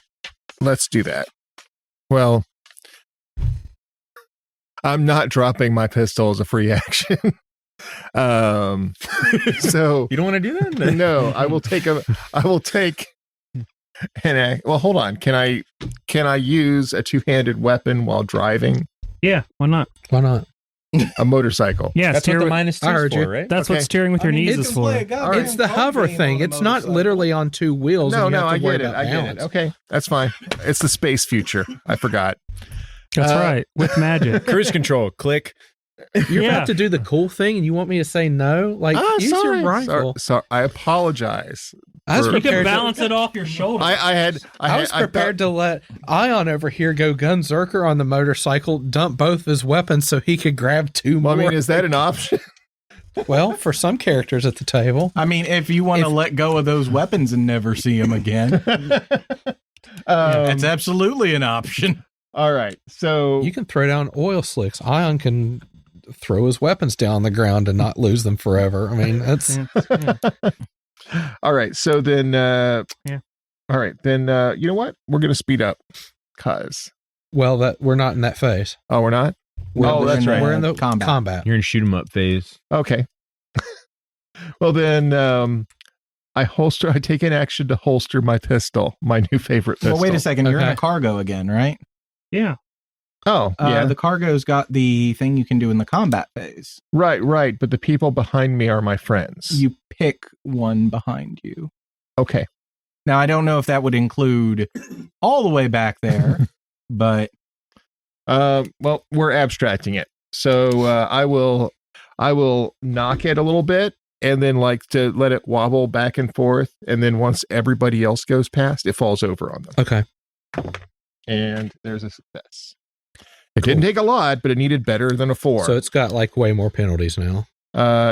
Let's do that. Well, I'm not dropping my pistol as a free action. So You don't want to do that? no, I will take well, hold on. Can I use a two-handed weapon while driving Yeah, why not? Why not? a motorcycle? Yeah, That's what the minus 2 I heard for, you. right? That's what steering with your knees is for. It's the hover thing. It's not literally on two wheels. No, and you have I to worry get it. about I get it. balance. Okay, that's fine. It's the space future. I forgot. That's right, with magic. Cruise control. Click. You're Yeah. about to do the cool thing, and you want me to say no? Like, use sorry. your rifle. Sorry, I apologize. I was for- You can prepared. balance it off your shoulder. I was prepared to let Ion over here go gunzerker on the motorcycle, dump both of his weapons so he could grab two more. Well, I mean, is that an option? Well, for some characters at the table. I mean, if you want to let go of those weapons and never see them again, that's absolutely an option. All right. So You can throw down oil slicks. Ion can throw his weapons down the ground and not lose them forever. I mean, that's all right. So then, all right. Then, you know what? We're going to speed up. well, that we're not in that phase. Oh, we're not? That's right. We're in the Combat. combat. You're in shoot 'em up phase. Okay. Well, then, I take an action to holster my pistol, my new favorite pistol. Well, wait a second. You're in Okay. a cargo again, right? Yeah. Oh, yeah. The cargo's got the thing you can do in the combat phase. Right. But the people behind me are my friends. You pick one behind you. Okay. Now, I don't know if that would include all the way back there, but Well, we're abstracting it. So I will knock it a little bit and then like to let it wobble back and forth. And then once everybody else goes past, it falls over on them. Okay. And there's a success. It didn't take a lot, but it needed better than a 4. So it's got like way more penalties now.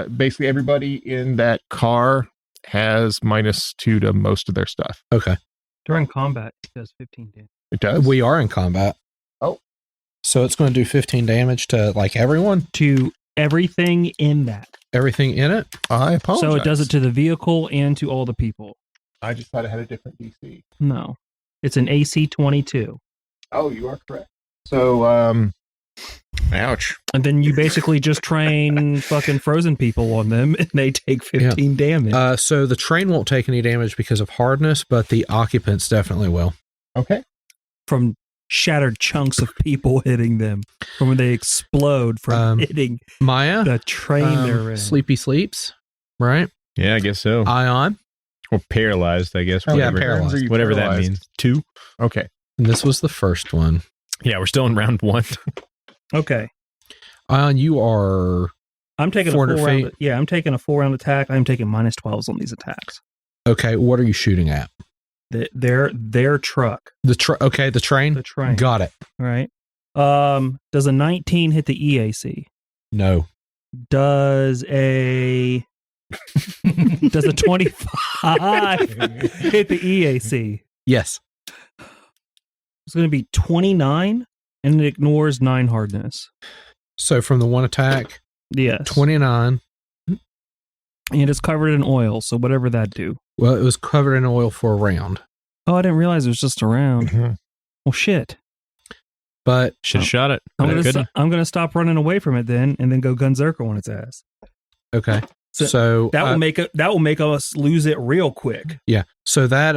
Basically everybody in that car has -2 to most of their stuff. Okay. During combat, it does 15 damage. It does? We are in combat. Oh. So it's going to do 15 damage to like everyone? To everything in that. Everything in it? I apologize. So it does it to the vehicle and to all the people. I just thought it had a different DC. No. It's an AC 22. Oh, you are correct. So, Ouch. And then you basically just train fucking frozen people on them and they take 15 damage. So the train won't take any damage because of hardness, but the occupants definitely will. okay. From shattered chunks of people hitting them from when they explode from hitting Maia, the train they're in. Sleepy sleeps, right? Yeah, I guess so. Ion. Or paralyzed, I guess. Whatever, paralyzed. Whatever that means. 2. Okay. And this was the first one. Yeah, we're still in round 1. Okay. Ion, you are... I'm taking a 400 full feet. round. Yeah, I'm taking a full round attack. I'm taking minus 12s on these attacks. Okay, what are you shooting at? Their truck. The train? The train. Got it. All right. Does a 19 hit the EAC? No. Does a 25 hit the EAC? Yes. It's going to be 29, and it ignores 9 hardness. So from the one attack, Yes. 29. And it's covered in oil, so whatever that do. Well, it was covered in oil for a round. Oh, I didn't realize it was just a round. Mhm. Well, shit. But Should have shot it. I'm but I couldn't. gonna stop running away from it then, and then go Gunzerker on its ass. okay. So That will make us lose it real quick. yeah. So that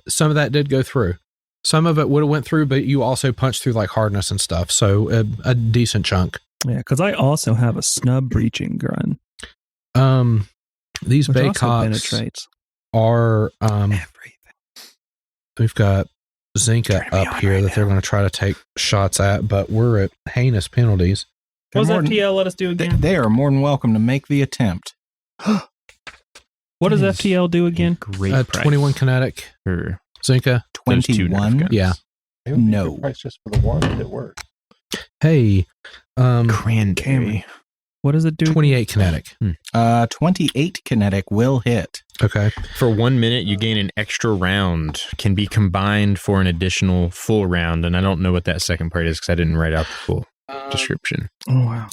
some of that did go through. Some of it would have went through, but you also punched through like hardness and stuff. So a decent chunk. Yeah, because I also have a snub breaching gun. These Which also Baycocks penetrates are everything. we've got Zenka up here that they're going to try to take shots at, but we're at heinous penalties. What does They're more than- FTL let us do again? They are more than welcome to make the attempt. What does FTL do again? Great 21 kinetic. For Zenka. those 2 Nerf 21. guns. Yeah. No. Price just for the one that it worked. Hey, Cranberry. What does it do? 28 kinetic. 28 kinetic will hit. Okay. For 1 minute, you gain an extra round. Can be combined for an additional full round. And I don't know what that second part is because I didn't write out the full description. Oh, wow.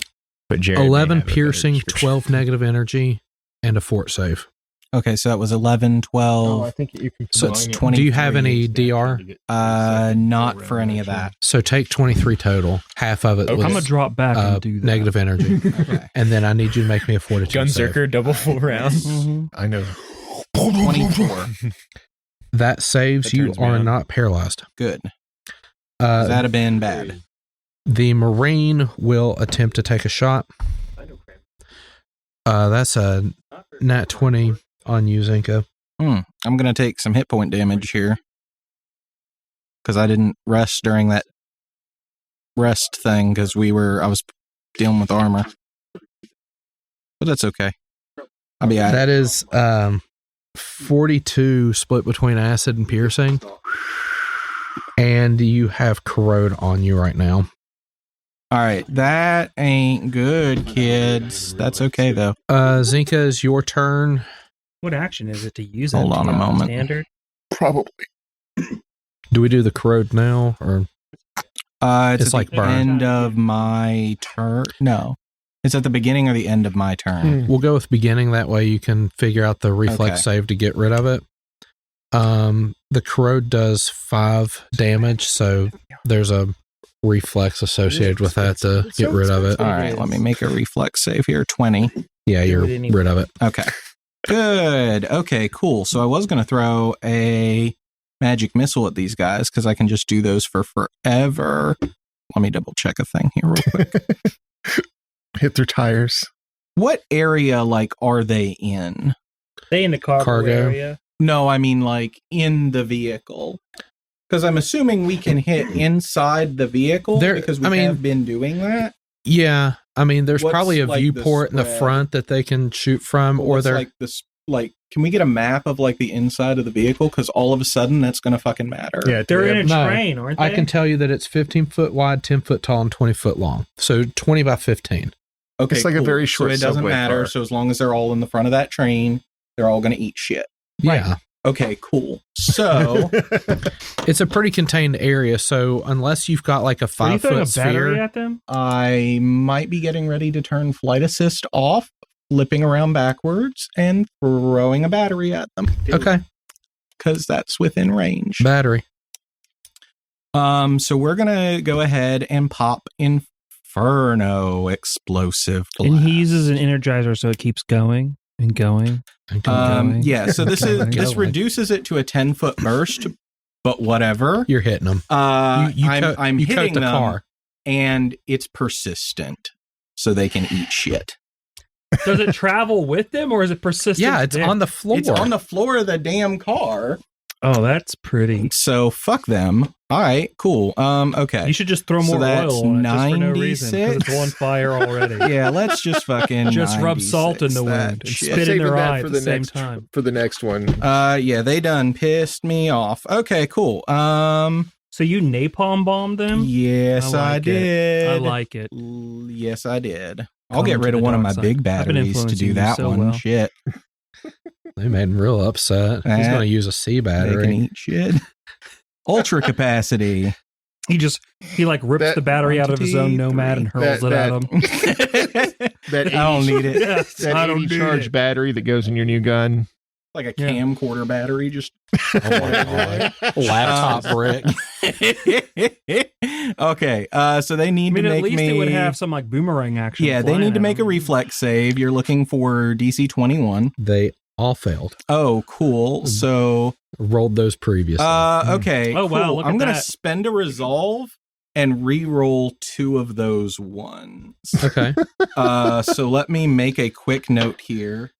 But Jared may 11 have a better piercing, description. 12 negative energy, and a fort save. Okay, so that was 11, 12. I think you can. So it's combine it. 20. do you have any DR? Not for any of that. So take 23 total. Half of it Okay. was I'm going to drop back and do that. negative energy. Okay. And then I need you to make me a fortitude save. Gunzerker, double full round. Mhm. I know. 24. That saves. That You turns me are on. not paralyzed. Good. Does that have been bad? The Marine will attempt to take a shot. That's a nat 20 on you, Zenka. I'm going to take some hit point damage here. Because I didn't rest during that rest thing because I was dealing with armor. But that's okay. I'll be at it. That is 42 split between acid and piercing. And you have corrode on you right now. All right. That ain't good, kids. That's okay, though. Zenka, is your turn. What action is it to use? Hold on a FTL moment. Standard. Probably. Do we do the corrode now? Or It's It's at like the burn. end of my turn. No. It's at the beginning or the end of my turn. we'll go with beginning. That way you can figure out the reflex Okay. save to get rid of it. The corrode does 5 damage, so there's a reflex associated with that to get rid of it. All right. Let me make a reflex save here. 20. Yeah, you're rid of it. Okay. Good. Okay, cool. So I was going to throw a magic missile at these guys because I can just do those for forever. Let me double check a thing here real quick. Hit their tires. What area, are they in? They in the cargo area. No, I mean, in the vehicle. Because I'm assuming we can hit inside the vehicle because we have been doing that. Yeah, I mean, there's What's, probably a the viewport in the spread? front that they can shoot from, or What's, they're can we get a map of the inside of the vehicle? Because all of a sudden that's going to fucking matter. Yeah, They're in a No, train, aren't they? I can tell you that it's 15 foot wide, 10 foot tall, and 20 foot long. So 20 by 15. Okay, It's like a very short So it doesn't subway matter. car. So as long as they're all in the front of that train, they're all going to eat shit. Yeah, Okay, cool. So it's a pretty contained area. So unless you've got like a Are you 5 throwing foot a battery sphere, at them? I might be getting ready to turn flight assist off, flipping around backwards, and throwing a battery at them. okay, Because that's within range. battery. So we're gonna go ahead and pop Inferno explosive blast. And he uses an energizer, so it keeps going and going. Yeah, so this Going. reduces it to a 10-foot burst, but whatever. You're hitting them. I'm you hitting coat the them, car. and it's persistent, so they can eat shit. Does it travel with them, or is it persistent? Yeah, it's on the floor. It's on the floor of the damn car. Oh, that's pretty. So fuck them. All right, cool. Okay. You should just throw more oil on it just for no reason, because it's on fire already. Yeah, let's just fucking just rub salt in the wind and spit in their eye at the same time. For the next one. Yeah, they done pissed me off. Okay, cool. So you napalm bombed them? Yes, I did. I like it. Yes, I did. I'll get rid of one of my big batteries to do that one. Well. Shit. They made him real upset. He's going to use a C battery. They can eat shit. Ultra capacity. He like rips the battery out of his own Nomad and hurls it at him. I don't need it. Yes, that I don't 80 charge battery that goes in your new gun. Like a camcorder battery, just Oh my God. Laptop brick. Okay, so they need to make at least me. it would have some like boomerang action. Yeah, they need to make a reflex save. You're looking for DC 21. They all failed. Oh, cool. So rolled those previously. Okay. Oh, cool. wow, look I'm at gonna that. spend a resolve and re-roll 2 of those ones. Okay. So let me make a quick note here.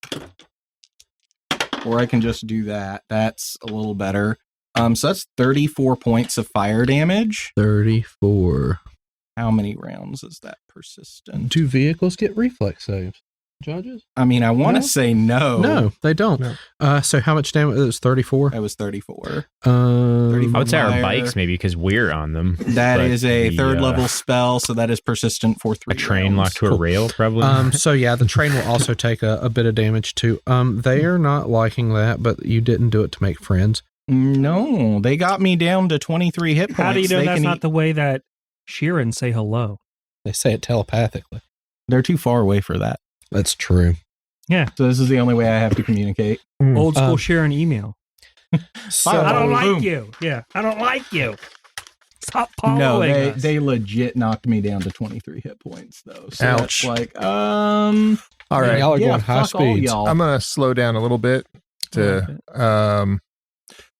Or I can just do that. That's a little better. So that's 34 points of fire damage. 34. How many rounds is that persistent? Do vehicles get reflex saves? Judges? I mean, I want to say no. No, they don't. No. So how much damage? It was 34? That was 34. I would say our Fire. bikes, maybe, because we're on them. That But is a the, third level spell, so that is persistent for 3 A train rounds. locked to a rail, probably. So yeah, the train will also take a bit of damage too. They are not liking that, but you didn't do it to make friends. No, they got me down to 23 hit points. How do you know They that's can not the way that Sheeran say hello? They say it telepathically. They're too far away for that. That's true. Yeah. So this is the only way I have to communicate. Old school Sheeran email. So, I don't like boom. you. Yeah. I don't like you. Stop following No, us. they legit knocked me down to 23 hit points though. So Ouch. that's like, All right. Y'all are yeah, going high fuck all speeds. y'all. I'm going to slow down a little bit to,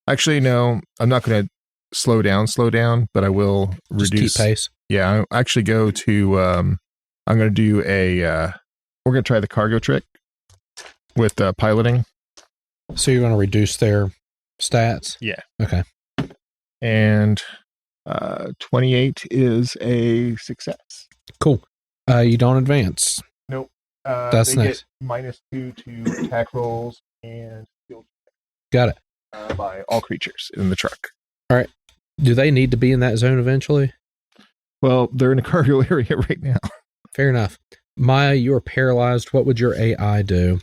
actually, no, I'm not going to slow down, but I will just reduce keep pace. Yeah, I actually go to, I'm going to do we're going to try the cargo trick with piloting. So you're going to reduce their stats? Yeah. Okay. And 28 is a success. Cool. You don't advance. Nope. That's they nice. get -2 to attack rolls and skill Got it. by all creatures in the truck. Do they need to be in that zone eventually? Well, they're in a cargo area right now. Fair enough. Maya, you are paralyzed. What would your AI do?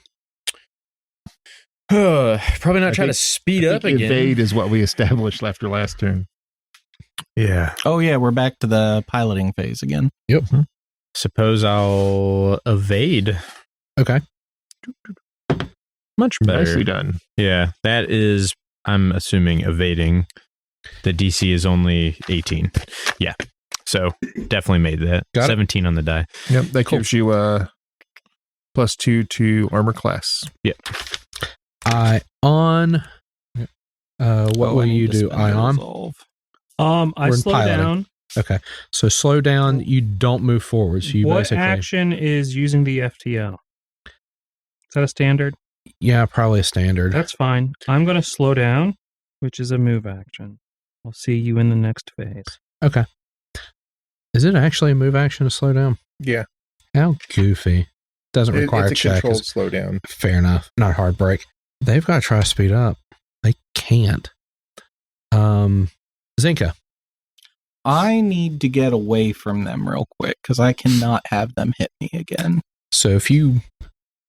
Probably not I trying to think- speed I up think again. Evade is what we established after last turn. Yeah. Oh yeah, we're back to the piloting phase again. Yep. Suppose I'll evade. Okay. Much better. Nicely done. Yeah, that is, I'm assuming, evading. The DC is only 18. Yeah. So definitely made that. Got it. 17 on the die. Yep. That Cool. gives you +2 to armor class. Yep. Ion. What will you do, Ion? I We're in slow piloting. down. Okay. So slow down. You don't move forward. So you What basically. action is using the FTL? Is that a standard? Yeah, probably a standard. That's fine. I'm going to slow down, which is a move action. I'll see you in the next phase. Okay. Is it actually a move action to slow down? Yeah. How goofy. Doesn't require it's a check. controlled slowdown. Fair enough. Not a hard break. They've got to try to speed up. They can't. Zenka. I need to get away from them real quick because I cannot have them hit me again. So if you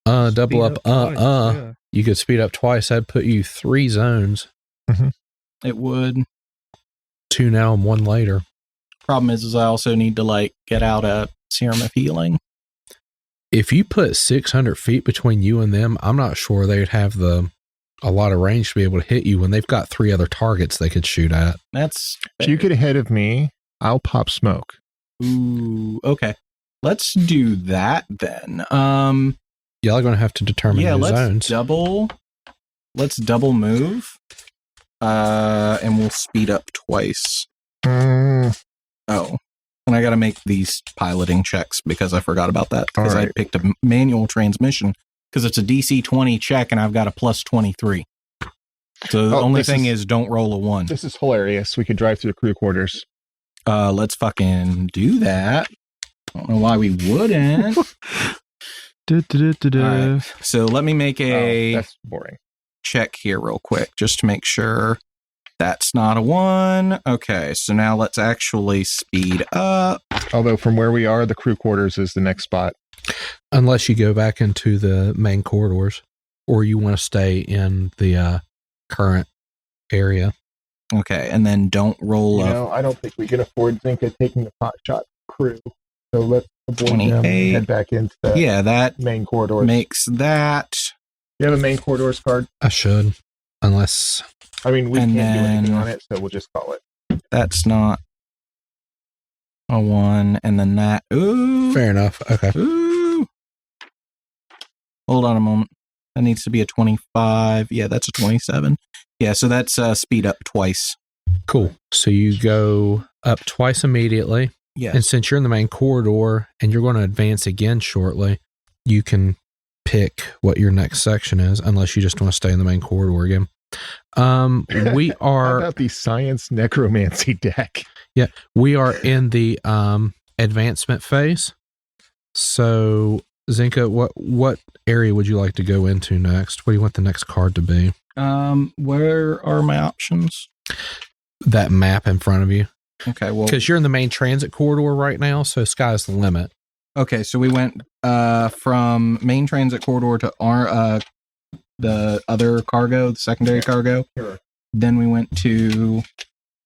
double up, Yeah. you could speed up twice. That'd put you 3 zones. It would. 2 now and 1 later. Problem is I also need to like get out a serum of healing. If you put 600 feet between you and them, I'm not sure they'd have a lot of range to be able to hit you when they've got 3 other targets they could shoot at. That's If you get ahead of me, I'll pop smoke. Ooh, okay. Let's do that then. Y'all are going to have to determine Yeah, new let's zones. double move. And we'll speed up twice. Oh, and I got to make these piloting checks because I forgot about that because I picked a manual transmission because it's a DC 20 check and I've got a plus 23. So the only thing is don't roll a 1. This is hilarious. We could drive through the crew quarters. Let's fucking do that. I don't know why we wouldn't. Right. So let me make that's boring. Check here real quick just to make sure that's not a 1. Okay, so now let's actually speed up. Although from where we are, the crew quarters is the next spot. Unless you go back into the main corridors or you want to stay in the current area. Okay, and then don't roll up. I don't think we can afford Zenka taking the pot shot crew. So let's avoid them and head back into that main corridors. Makes that. You have a main corridors card? I should. Unless... I mean, we can't do anything on it, so we'll just call it. That's not a 1, and then that. Ooh. Fair enough. Okay. Ooh. Hold on a moment. That needs to be a 25. Yeah, that's a 27. Yeah, so that's speed up twice. Cool. So you go up twice immediately. Yeah. And since you're in the main corridor and you're going to advance again shortly, you can pick what your next section is, unless you just want to stay in the main corridor again. We are... How about the science necromancy deck? Yeah, we are in the advancement phase. So, Zenka, what area would you like to go into next? What do you want the next card to be? Where are my options? That map in front of you. Okay, well... Because you're in the main transit corridor right now, so sky's the limit. Okay, so we went from main transit corridor to the other cargo, the secondary cargo. Sure. Then we went to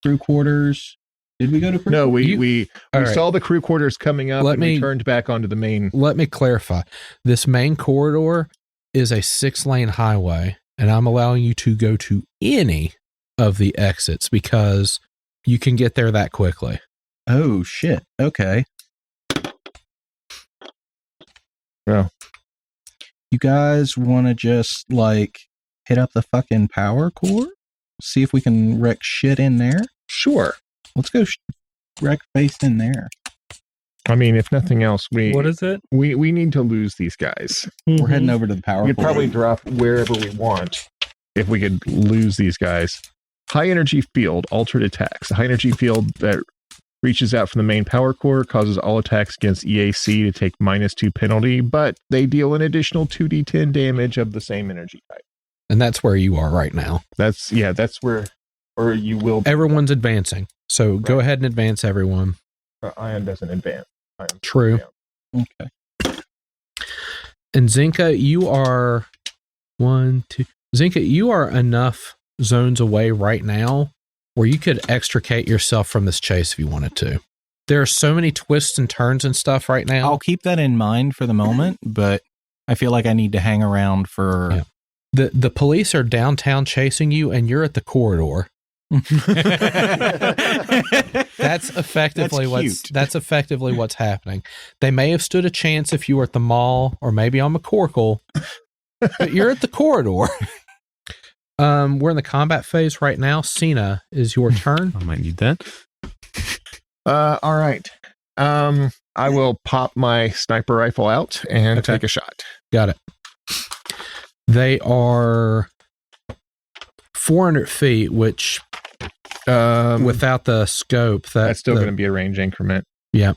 crew quarters. Did we go to crew quarters? No, we saw the crew quarters coming up we turned back onto the main. Let me clarify. This main corridor is a 6-lane highway, and I'm allowing you to go to any of the exits because you can get there that quickly. Oh, shit. Okay. Well, you guys want to just hit up the fucking power core? See if we can wreck shit in there? Sure. Let's go wreck base in there. I mean, if nothing else, what is it? We need to lose these guys. Mm-hmm. We're heading over to the power core. We could probably drop wherever we want if we could lose these guys. High energy field, altered attacks. The high energy field that reaches out from the main power core causes all attacks against EAC to take -2 penalty, but they deal an additional 2d10 damage of the same energy type. And that's where you are right now. That's where you will be. Everyone's advancing. So go ahead and advance everyone. Ion doesn't advance. True. Okay. And Zenka, you are Zenka, you are enough zones away right now where you could extricate yourself from this chase if you wanted to. There are so many twists and turns and stuff right now. I'll keep that in mind for the moment, but I feel like I need to hang around for... Yeah. The police are downtown chasing you, and you're at the corridor. That's effectively what's happening. They may have stood a chance if you were at the mall or maybe on McCorkle, but you're at the corridor. We're in the combat phase right now. Cyna, is your turn. I might need that. All right. I will pop my sniper rifle out and take a shot. Got it. They are 400 feet, which without the scope, that's still going to be a range increment. Yeah.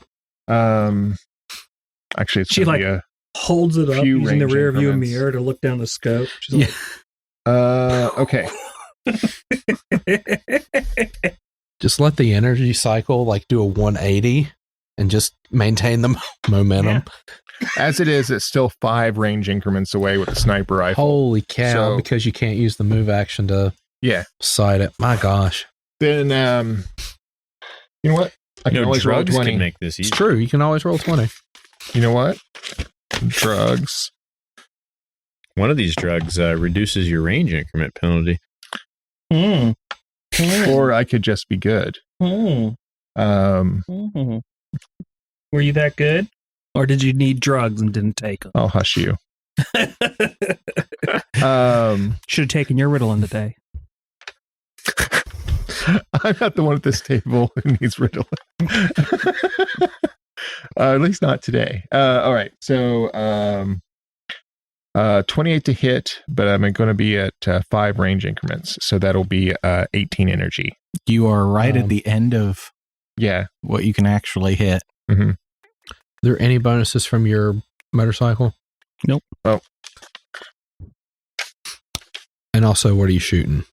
Actually, it's she holds it up using the rear view mirror to look down the scope. She's okay. Just let the energy cycle do a 180 and just maintain the momentum. Yeah. As it is, it's still 5 range increments away with a sniper rifle. Holy cow, because you can't use the move action to sight it. My gosh. Then, you know what? I can always roll 20. Can make this easy. It's true. You can always roll 20. You know what? Drugs. One of these drugs reduces your range increment penalty. Or I could just be good. Were you that good? Or did you need drugs and didn't take them? I'll hush you. Should have taken your Ritalin today. I'm not the one at this table who needs riddling. At least not today. All right. So 28 to hit, but I'm going to be at 5 range increments. So that'll be 18 energy. You are right at the end of what you can actually hit. Mm-hmm. Are there any bonuses from your motorcycle? Nope. Oh. And also, what are you shooting?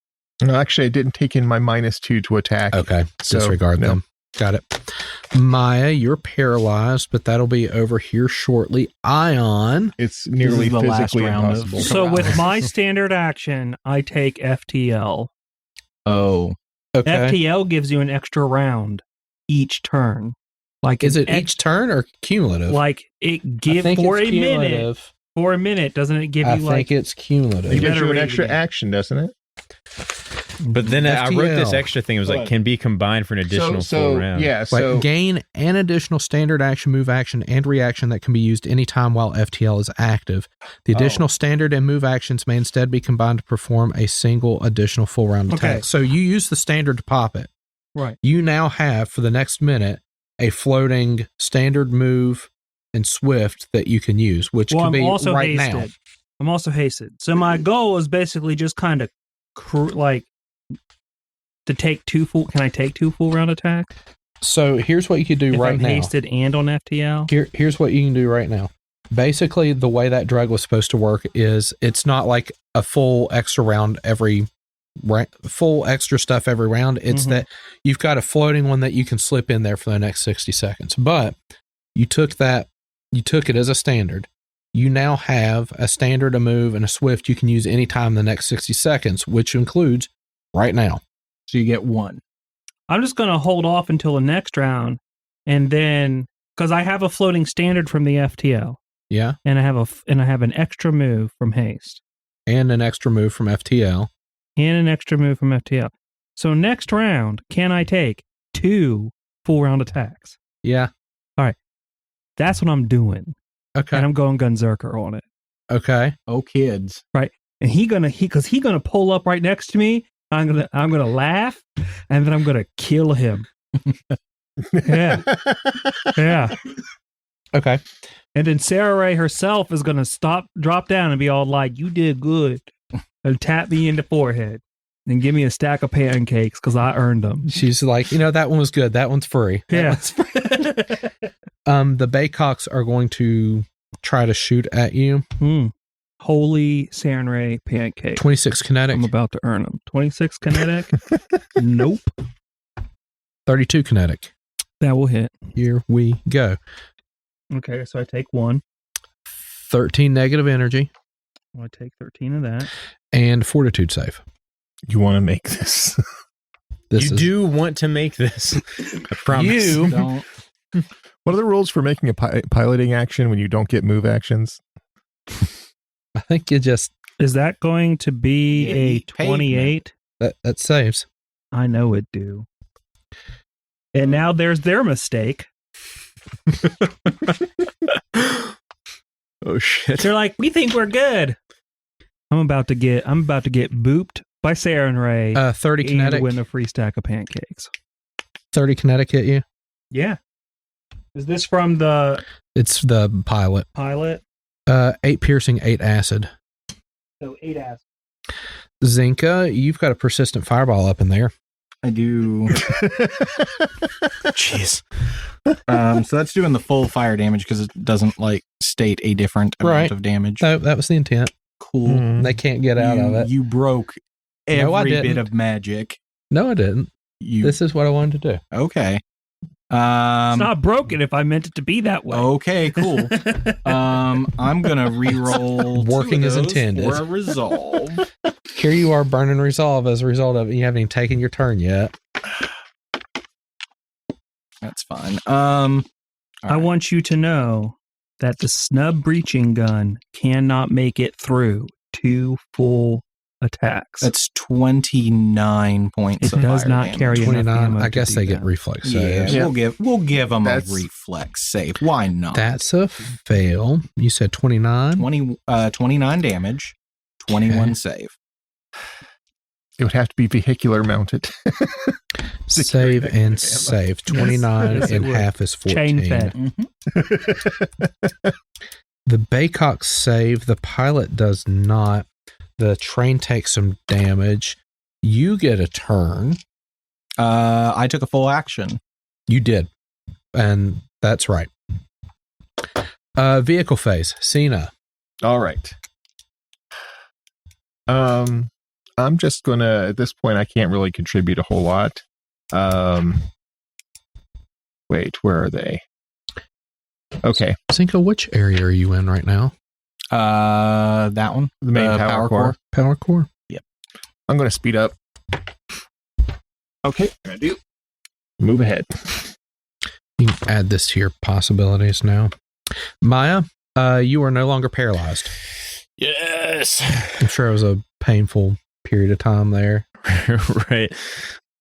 No, actually, I didn't take in my -2 to attack. Okay. So, disregard them. Got it. Maya, you're paralyzed, but that'll be over here shortly. Ion. It's nearly the physically last round impossible. So with my standard action, I take FTL. Oh. Okay. FTL gives you an extra round each turn. Like, is it each turn or cumulative? Like it gives for a minute. For a minute, doesn't it give you like? I think it's cumulative. It gives you an extra action, doesn't it? But then I wrote this extra thing. It was like, can be combined for an additional full round. Yeah, so like gain an additional standard action, move action, and reaction that can be used anytime while FTL is active. The additional standard and move actions may instead be combined to perform a single additional full round attack. So you use the standard to pop it. Right. You now have, for the next minute, a floating standard move and swift that you can use, which can be also right hasted. now. I'm also hasted. So my goal is basically just kind of to take 2 full. Can I take 2 full round attacks? So here's what you could do if right I'm now. Hasted and on FTL. Here's what you can do right now. Basically, the way that drug was supposed to work is it's not like a full extra round full extra stuff every round. It's that you've got a floating one that you can slip in there for the next 60 seconds. But you took it as a standard. You now have a standard, a move, and a swift you can use anytime in the next 60 seconds, which includes right now. So you get 1. I'm just going to hold off until the next round, and then because I have a floating standard from the FTL. Yeah, and I have an extra move from haste, and an extra move from FTL, So next round, can I take 2 full round attacks? Yeah. All right, that's what I'm doing. Okay, and I'm going Gunzerker on it. Okay. Oh, kids. Right, and he's gonna pull up right next to me. I'm gonna laugh, and then I'm gonna kill him. Yeah. Okay. And then Sarah Ray herself is gonna drop down and be all like, "You did good," and tap me in the forehead and give me a stack of pancakes because I earned them. She's like, that one was good. That one's free. Yeah. The Baycocks are going to try to shoot at you. Holy Sanray pancake. 26 kinetic. I'm about to earn them. 26 kinetic? Nope. 32 kinetic. That will hit. Here we go. Okay, so I take 1. 13 negative energy. I take 13 of that. And fortitude save. You want to make this? You do want to make this. I promise. You don't. What are the rules for making a piloting action when you don't get move actions? I think you just... Is that going to be a 28? That saves. I know it do. And now there's their mistake. Oh shit. They're like, we think we're good. I'm about to get booped by Sarah and Ray. 30 kinetic. And win a free stack of pancakes. 30 kinetic hit you? Yeah. Is this from the... It's the pilot. 8 piercing, 8 acid. So 8 acid. Zenka, you've got a persistent fireball up in there. I do. Jeez. So that's doing the full fire damage because it doesn't state a different amount of damage. No, that was the intent. Cool. They can't get out of it. You broke every bit of magic. No, I didn't. This is what I wanted to do. Okay. It's not broken if I meant it to be that way. Okay, cool. I'm gonna re-roll working as intended for a resolve. Here you are burning resolve as a result of it. You haven't even taken your turn yet. That's fine. I want you to know that the snub breaching gun cannot make it through 2 full attacks. That's 29 points. It does not carry 29. I guess they get reflex saves. Yeah, we'll give them a reflex save. Why not? That's a fail. You said 29? 29 damage, 21 save. It would have to be vehicular mounted. Save and save. 29 Yes, and half is 14. Chain fed. The Baycock save. The pilot does not. The train takes some damage. You get a turn. I took a full action. You did. And that's right. Vehicle phase. Cyna. All right. I'm just gonna, at this point, I can't really contribute a whole lot. Wait, where are they? Okay. Zenka, which area are you in right now? That one. The main power core. Power core? Yep. I'm gonna speed up. Okay, I do. Move ahead. You can add this to your possibilities now. Maia, you are no longer paralyzed. Yes. I'm sure it was a painful period of time there. Right.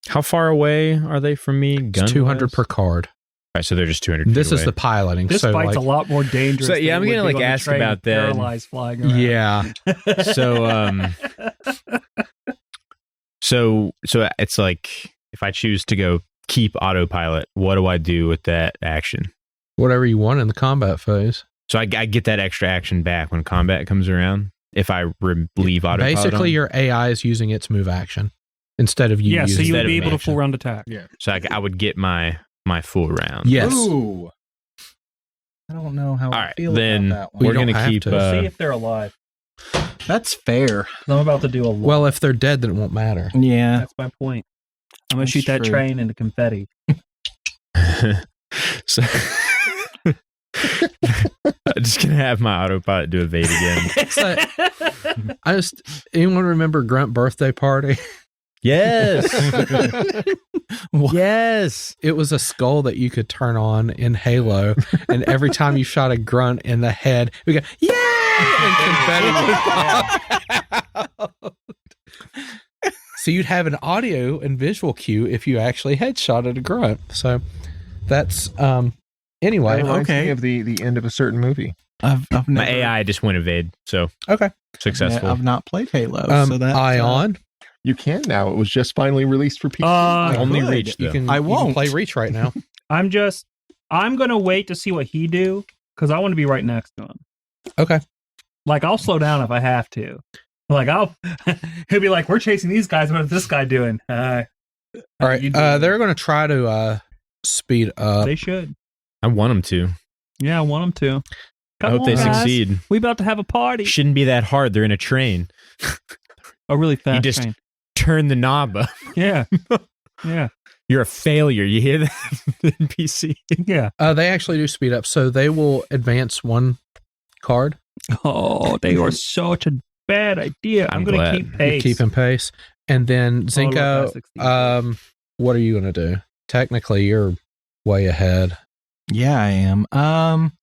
How far away are they from me? It's 200 per card. All right, so they're just 200 feet This is away. the piloting. This so fight's a lot more dangerous. So, yeah, than I'm it gonna, would be like, on the ask train about that. Paralyzed flying around. Yeah. So it's like, if I choose to go keep autopilot, what do I do with that action? Whatever you want in the combat phase. So I get that extra action back when combat comes around if I leave autopilot. Basically, on? your AI is using its move action instead of you Yeah, so using you would Instead be of able to action. full round attack. Yeah. So I would get my full round. Yes. Ooh. I don't know how All I right, feel then about that one. we're don't gonna have keep. to. We'll see if they're alive. That's fair. I'm about to do a lot. Well, if they're dead, then it won't matter. Yeah. That's my point. I'm going to That's shoot that true. train into confetti. So I'm just gonna have my autopilot do evade again. Anyone remember Grunt birthday party? Yes. Yes. It was a skull that you could turn on in Halo, and every time you shot a grunt in the head, we go, "Yay!" and confetti would pop out. So you'd have an audio and visual cue if you actually headshotted a grunt. So that's anyway. That reminds okay. me of the end of a certain movie. I've never, My AI just went evade, so Okay. successful. I've not played Halo. So that Ion. You can now. It was just finally released for PC. Only good. reach You though. can, I you can won't. play Reach right now. I'm going to wait to see what he do because I want to be right next to him. Okay. Like, I'll slow down if I have to. Like, he'll be like, we're chasing these guys. What is this guy doing? All right. They're going to try to speed up. They should. I want them to. Yeah, I want them to. I hope they succeed. We about to have a party. Shouldn't be that hard. They're in a train. A really fast You just train. turn the knob up. Yeah. Yeah. You're a failure. You hear that, NPC? Yeah. They actually do speed up, so they will advance one card. Oh, they are such a bad idea. I'm going to glad. keep pace. Keeping pace. And then Zenka, look, what are you going to do? Technically, you're way ahead. Yeah, I am.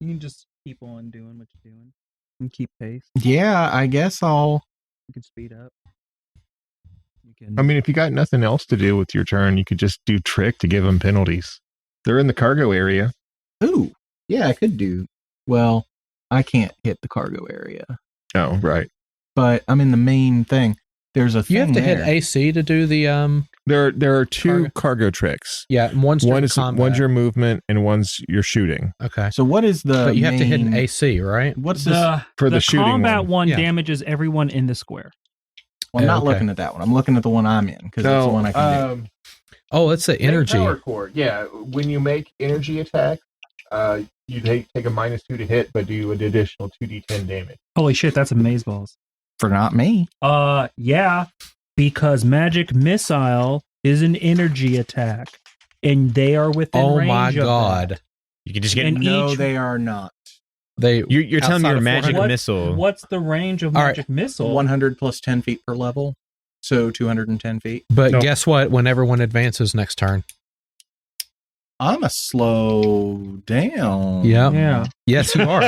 You can just keep on doing what you're doing and keep pace. Yeah, I guess I'll. You can speed up. You can. I mean, if you got nothing else to do with your turn, you could just do trick to give them penalties. They're in the cargo area. Ooh, yeah, I could do. Well, I can't hit the cargo area, Oh, right. but I'm in the main thing. There's a thing You have to hit there. AC to do the There are two cargo tricks. yeah, and one's One is combat. one's your movement and one's your shooting. Okay. So what is the? But you have to hit an main- AC, right? What's this? For the shooting combat one Yeah. damages everyone in the square. Well, I'm not okay. looking at that one. I'm looking at the one I'm in because that's the one I can do. Oh, it's the energy. Power core. Yeah, when you make energy attack, you take a -2 to hit, but do an additional 2d10 damage. Holy shit, that's amazeballs. For not me. Yeah, because magic missile is an energy attack, and they are within Oh range my of god. that. You can just get. And No, each- they are not. You're telling me outside your of magic 400 missile. What's the range of All right. magic missile? 100 plus 10 feet per level, so 210 feet. But No. guess what? When everyone advances next turn. I'm a slow down. Yep. Yeah, Yes, you are.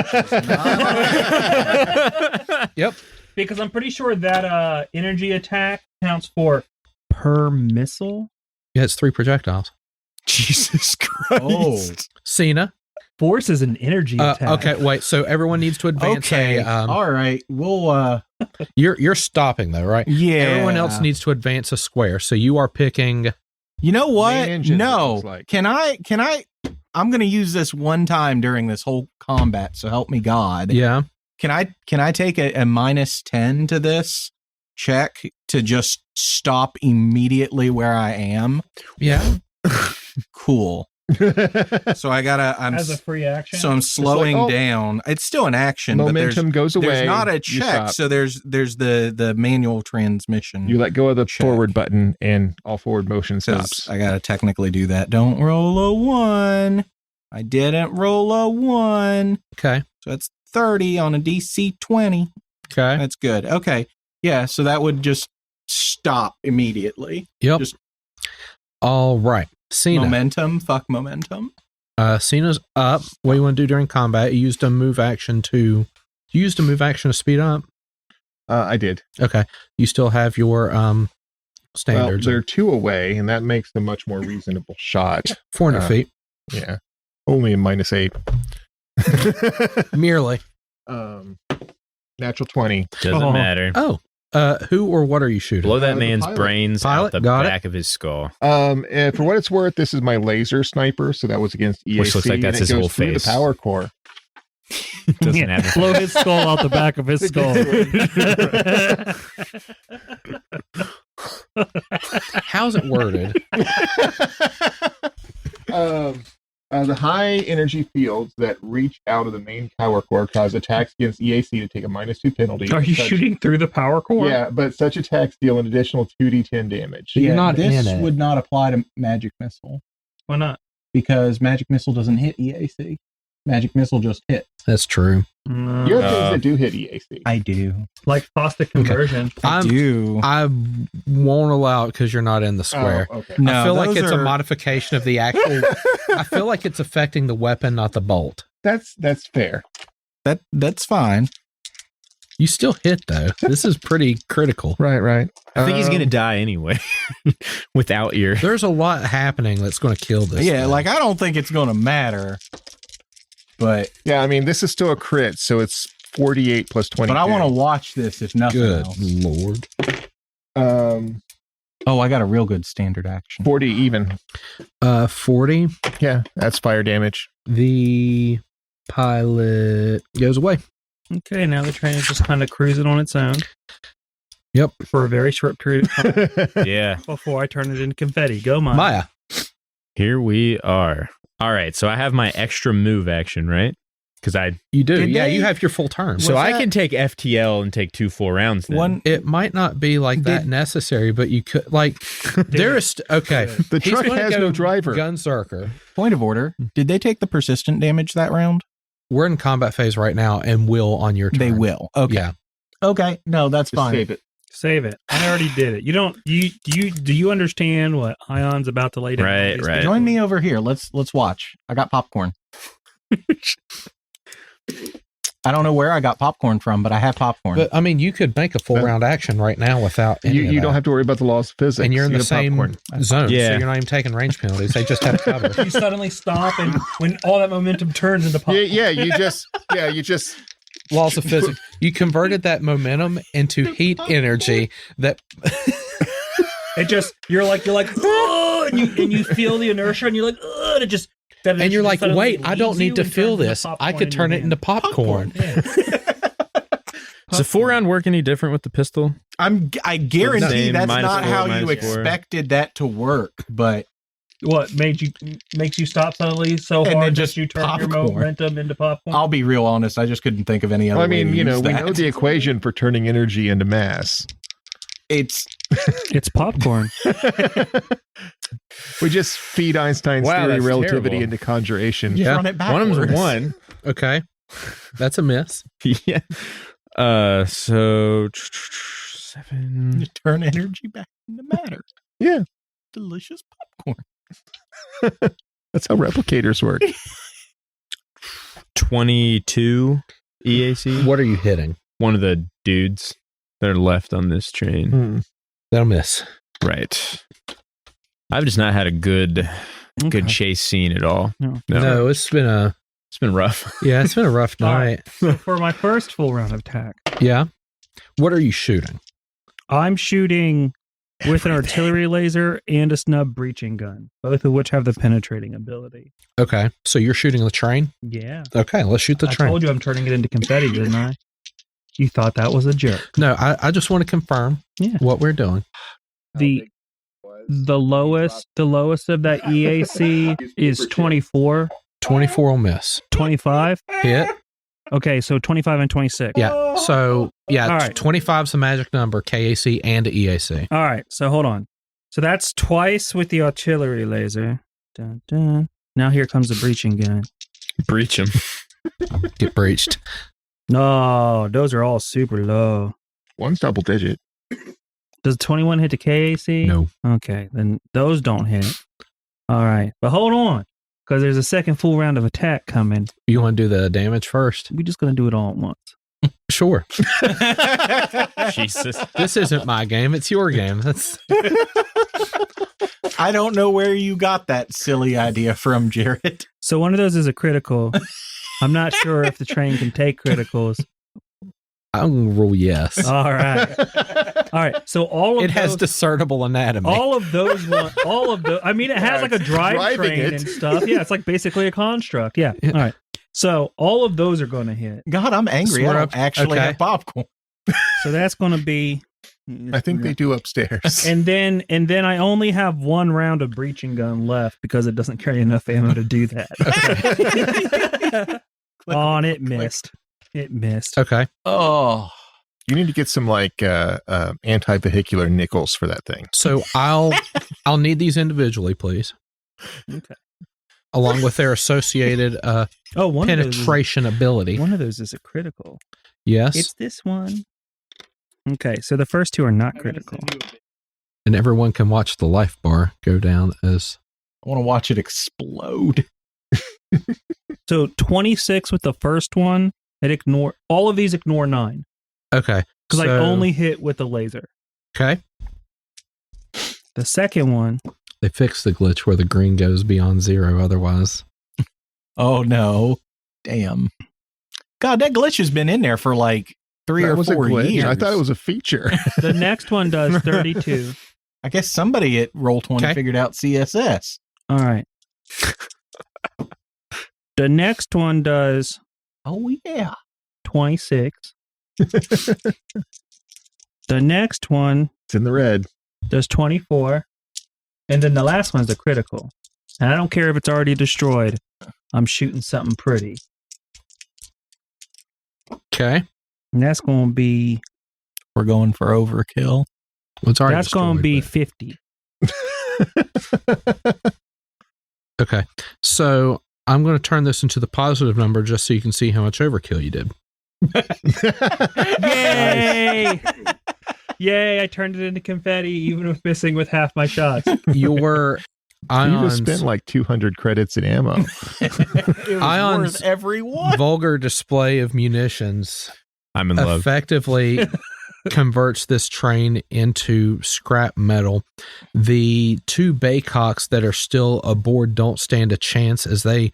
Yep. because I'm pretty sure that energy attack counts for per missile. Yeah, it's 3 projectiles. Jesus Christ. Oh. Cyna, Force is an energy attack. Okay, wait. So everyone needs to advance. Okay. All right. We'll. You're stopping though, right? Yeah. Everyone else needs to advance a square. So you are picking. You know what? Engine, No. like. Can I? I'm going to use this one time during this whole combat. So help me God. Yeah. Can I take a -10 to this check to just stop immediately where I am? Yeah. Cool. So I gotta. As a free action. So I'm slowing down. It's still an action. Momentum goes away. There's not a you check. stop. So there's the manual transmission. You let go of the check. forward button, and all forward motion Says stops. I gotta technically do that. Don't roll a 1. I didn't roll a 1. Okay. So that's 30 on a DC 20. Okay. That's good. Okay. Yeah. So that would just stop immediately. Yep. Just All right. Cyna. momentum. Fuck momentum. Cyna's up. What do you want to do during combat? You used a move action to speed up. I did. Okay. You still have your Well, standards. they're 2 away, and that makes them much more reasonable shot. 400 feet. Yeah. Only a -8. Merely. Natural 20. Doesn't matter. Oh. Who or what are you shooting? Blow that the man's pilot. brains Pilot? out the Got it. back of his skull. And for what it's worth, this is my laser sniper, so that was against EAC. Which looks like that's and it his whole goes through face. The power core. Doesn't have blow his skull out the back of his skull. How's it worded? The high energy fields that reach out of the main power core cause attacks against EAC to take a -2 penalty. Are you shooting through the power core? Yeah, but such attacks deal an additional 2d10 damage. You're not this in it. would not apply to Magic Missile Why not? because Magic Missile doesn't hit EAC. Magic Missile just hits. That's true. You have things that do hit EAC. I do. Like caustic conversion. I do. I won't allow it because you're not in the square. Oh, okay. No, I feel like those it's a are- modification of the actual. I feel like it's affecting the weapon, not the bolt. That's fair. That's fine. You still hit though. This is pretty critical. Right. I think he's going to die anyway without your. There's a lot happening that's going to kill this. Yeah, thing. like I don't think it's going to matter. But Yeah, I mean, this is still a crit, so it's 48 plus 20. I want to watch this if nothing Good else. Lord. Oh, I got a real good standard action. 40 even. 40. Yeah, that's fire damage. The pilot goes away. Okay, now the train is just kind of cruising on its own. Yep. For a very short period of time Yeah. before I turn it into confetti. Go, Maya. Maia. Here we are. All right. So I have my extra move action, right? Because You do. Did Yeah, they- you have your full turn. so I that- can take FTL and take 2 full rounds then. One It might not be like that Did- necessary, but you could like there is okay. The He's truck gonna has go no driver. Gunzerker. point of order. Did they take the persistent damage that round? We're in combat phase right now, and will on your turn. They will. Okay. Yeah. Okay. No, that's Just fine. save it. Save it. I already did it. You don't. Do you understand what Ion's about to lay down? Right, right. Join me over here. Let's watch. I got popcorn. I don't know where I got popcorn from, but I have popcorn. But I mean, you could make a full But- round action right now without any of You that. don't have to worry about the laws of physics. and you're in You the have same popcorn. zone, Yeah. so you're not even taking range penalties. They just have cover. You suddenly stop, and when all that momentum turns into pop. Yeah, you just Laws of physics. You converted that momentum into heat energy. That It just you're like oh, and you feel the inertia, and you're like and it just. That and you're like, suddenly wait, I don't leaves need you to and feel turns into this. I popcorn could in turn your it into hand. popcorn. Yeah. Does a 4 round work any different with the pistol? I guarantee Same, that's minus not 4, how you minus 4. expected that to work, but What makes you stop suddenly so And hard then that just you turn your popcorn. momentum into popcorn? I'll be real honest, I just couldn't think of any other Well, I way mean, to you know, use we that. know the equation for turning energy into mass. It's It's popcorn. We just feed Einstein's Wow, theory that's of relativity terrible. into conjuration. Yeah. run it One of backwards. them's a 1. Okay, that's a miss. Yeah. So 7. You turn energy back into matter. Yeah. Delicious popcorn. That's how replicators work. 22 EAC. What are you hitting? One of the dudes that are left on this train. That'll miss. Right. I've just not had a good chase scene at all. No. No, it's been a It's been rough. Yeah, it's been a rough night. Right. So for my first full round of attack. Yeah. What are you shooting? I'm shooting with an artillery laser and a snub breaching gun, both of which have the penetrating ability. Okay. So you're shooting the train? Yeah. Okay, let's shoot the train. I told you I'm turning it into confetti, didn't I? You thought that was a joke. No, I just want to confirm what we're doing. The lowest of that EAC is 24. 24 will miss. 25? Hit. Okay, so 25 and 26. Yeah. So, yeah, All right. 25 is a magic number, KAC and EAC. All right, so hold on. So that's twice with the artillery laser. Dun, dun. Now here comes the breaching gun. Breach him. Get breached. No, those are all super low. One's double digit. Does 21 hit the KAC? No. Okay, then those don't hit. All right, but hold on, because there's a second full round of attack coming. You want to do the damage first? We're just going to do it all at once. Sure. Jesus. This isn't my game. It's your game. That's. I don't know where you got that silly idea from, Jared. So one of those is a critical. I'm not sure if the train can take criticals. I'm going to rule yes. All right. All right. So all of it has discernible anatomy. All of those, I mean, it has like a drivetrain and stuff. Yeah, it's like basically a construct. Yeah. All right. So all of those are going to hit. God, I'm angry. I don't actually have popcorn. So that's going to be. I think they do upstairs. And then I only have one round of breaching gun left because it doesn't carry enough ammo to do that. Okay. And it missed. It missed. Okay. Oh. You need to get some like anti-vehicular nickels for that thing. So I'll need these individually, please. Okay. Along with their associated penetration ability. One of those is a critical. Yes. It's this one. Okay, so the first two are not critical. And everyone can watch the life bar go down as... I want to watch it explode. So 26 with the first one, all of these ignore 9. Okay. Because I only hit with the laser. Okay. The second one... They fixed the glitch where the green goes beyond 0 otherwise. Oh, no. Damn. God, that glitch has been in there for like 3 or 4 years. I thought it was a feature. The next one does 32. I guess somebody at Roll20 figured out CSS. All right. The next one does... Oh, yeah. 26. The next one... It's in the red. Does 24. And then the last one's a critical. And I don't care if it's already destroyed. I'm shooting something pretty. Okay. And that's going to be... We're going for overkill. That's going to be 50. Okay. So I'm going to turn this into the positive number just so you can see how much overkill you did. Yay! Yay, I turned it into confetti even with missing with half my shots. Your ions... You just spent like 200 credits in ammo. It was Ions worth every one. Vulgar display of munitions I'm in love. Effectively converts this train into scrap metal. The 2 Baycocks that are still aboard don't stand a chance as they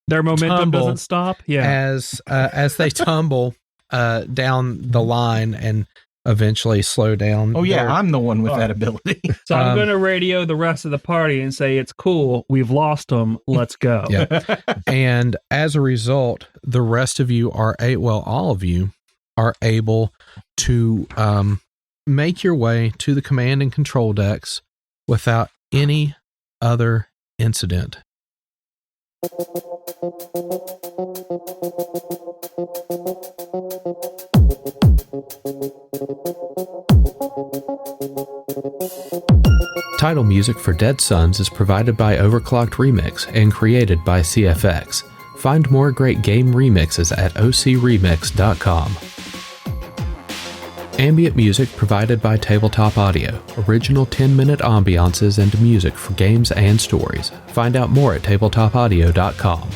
their momentum doesn't stop. Yeah, as they tumble down the line and eventually slow down. Oh yeah, I'm the one with that ability. So I'm going to radio the rest of the party and say, it's cool. We've lost them. Let's go. Yeah. And as a result, the rest of you are all of you are able to make your way to the command and control decks without any other incident. Title music for Dead Sons is provided by Overclocked Remix and created by CFX. Find more great game remixes at ocremix.com. Ambient music provided by Tabletop Audio. Original 10-minute ambiances and music for games and stories. Find out more at tabletopaudio.com.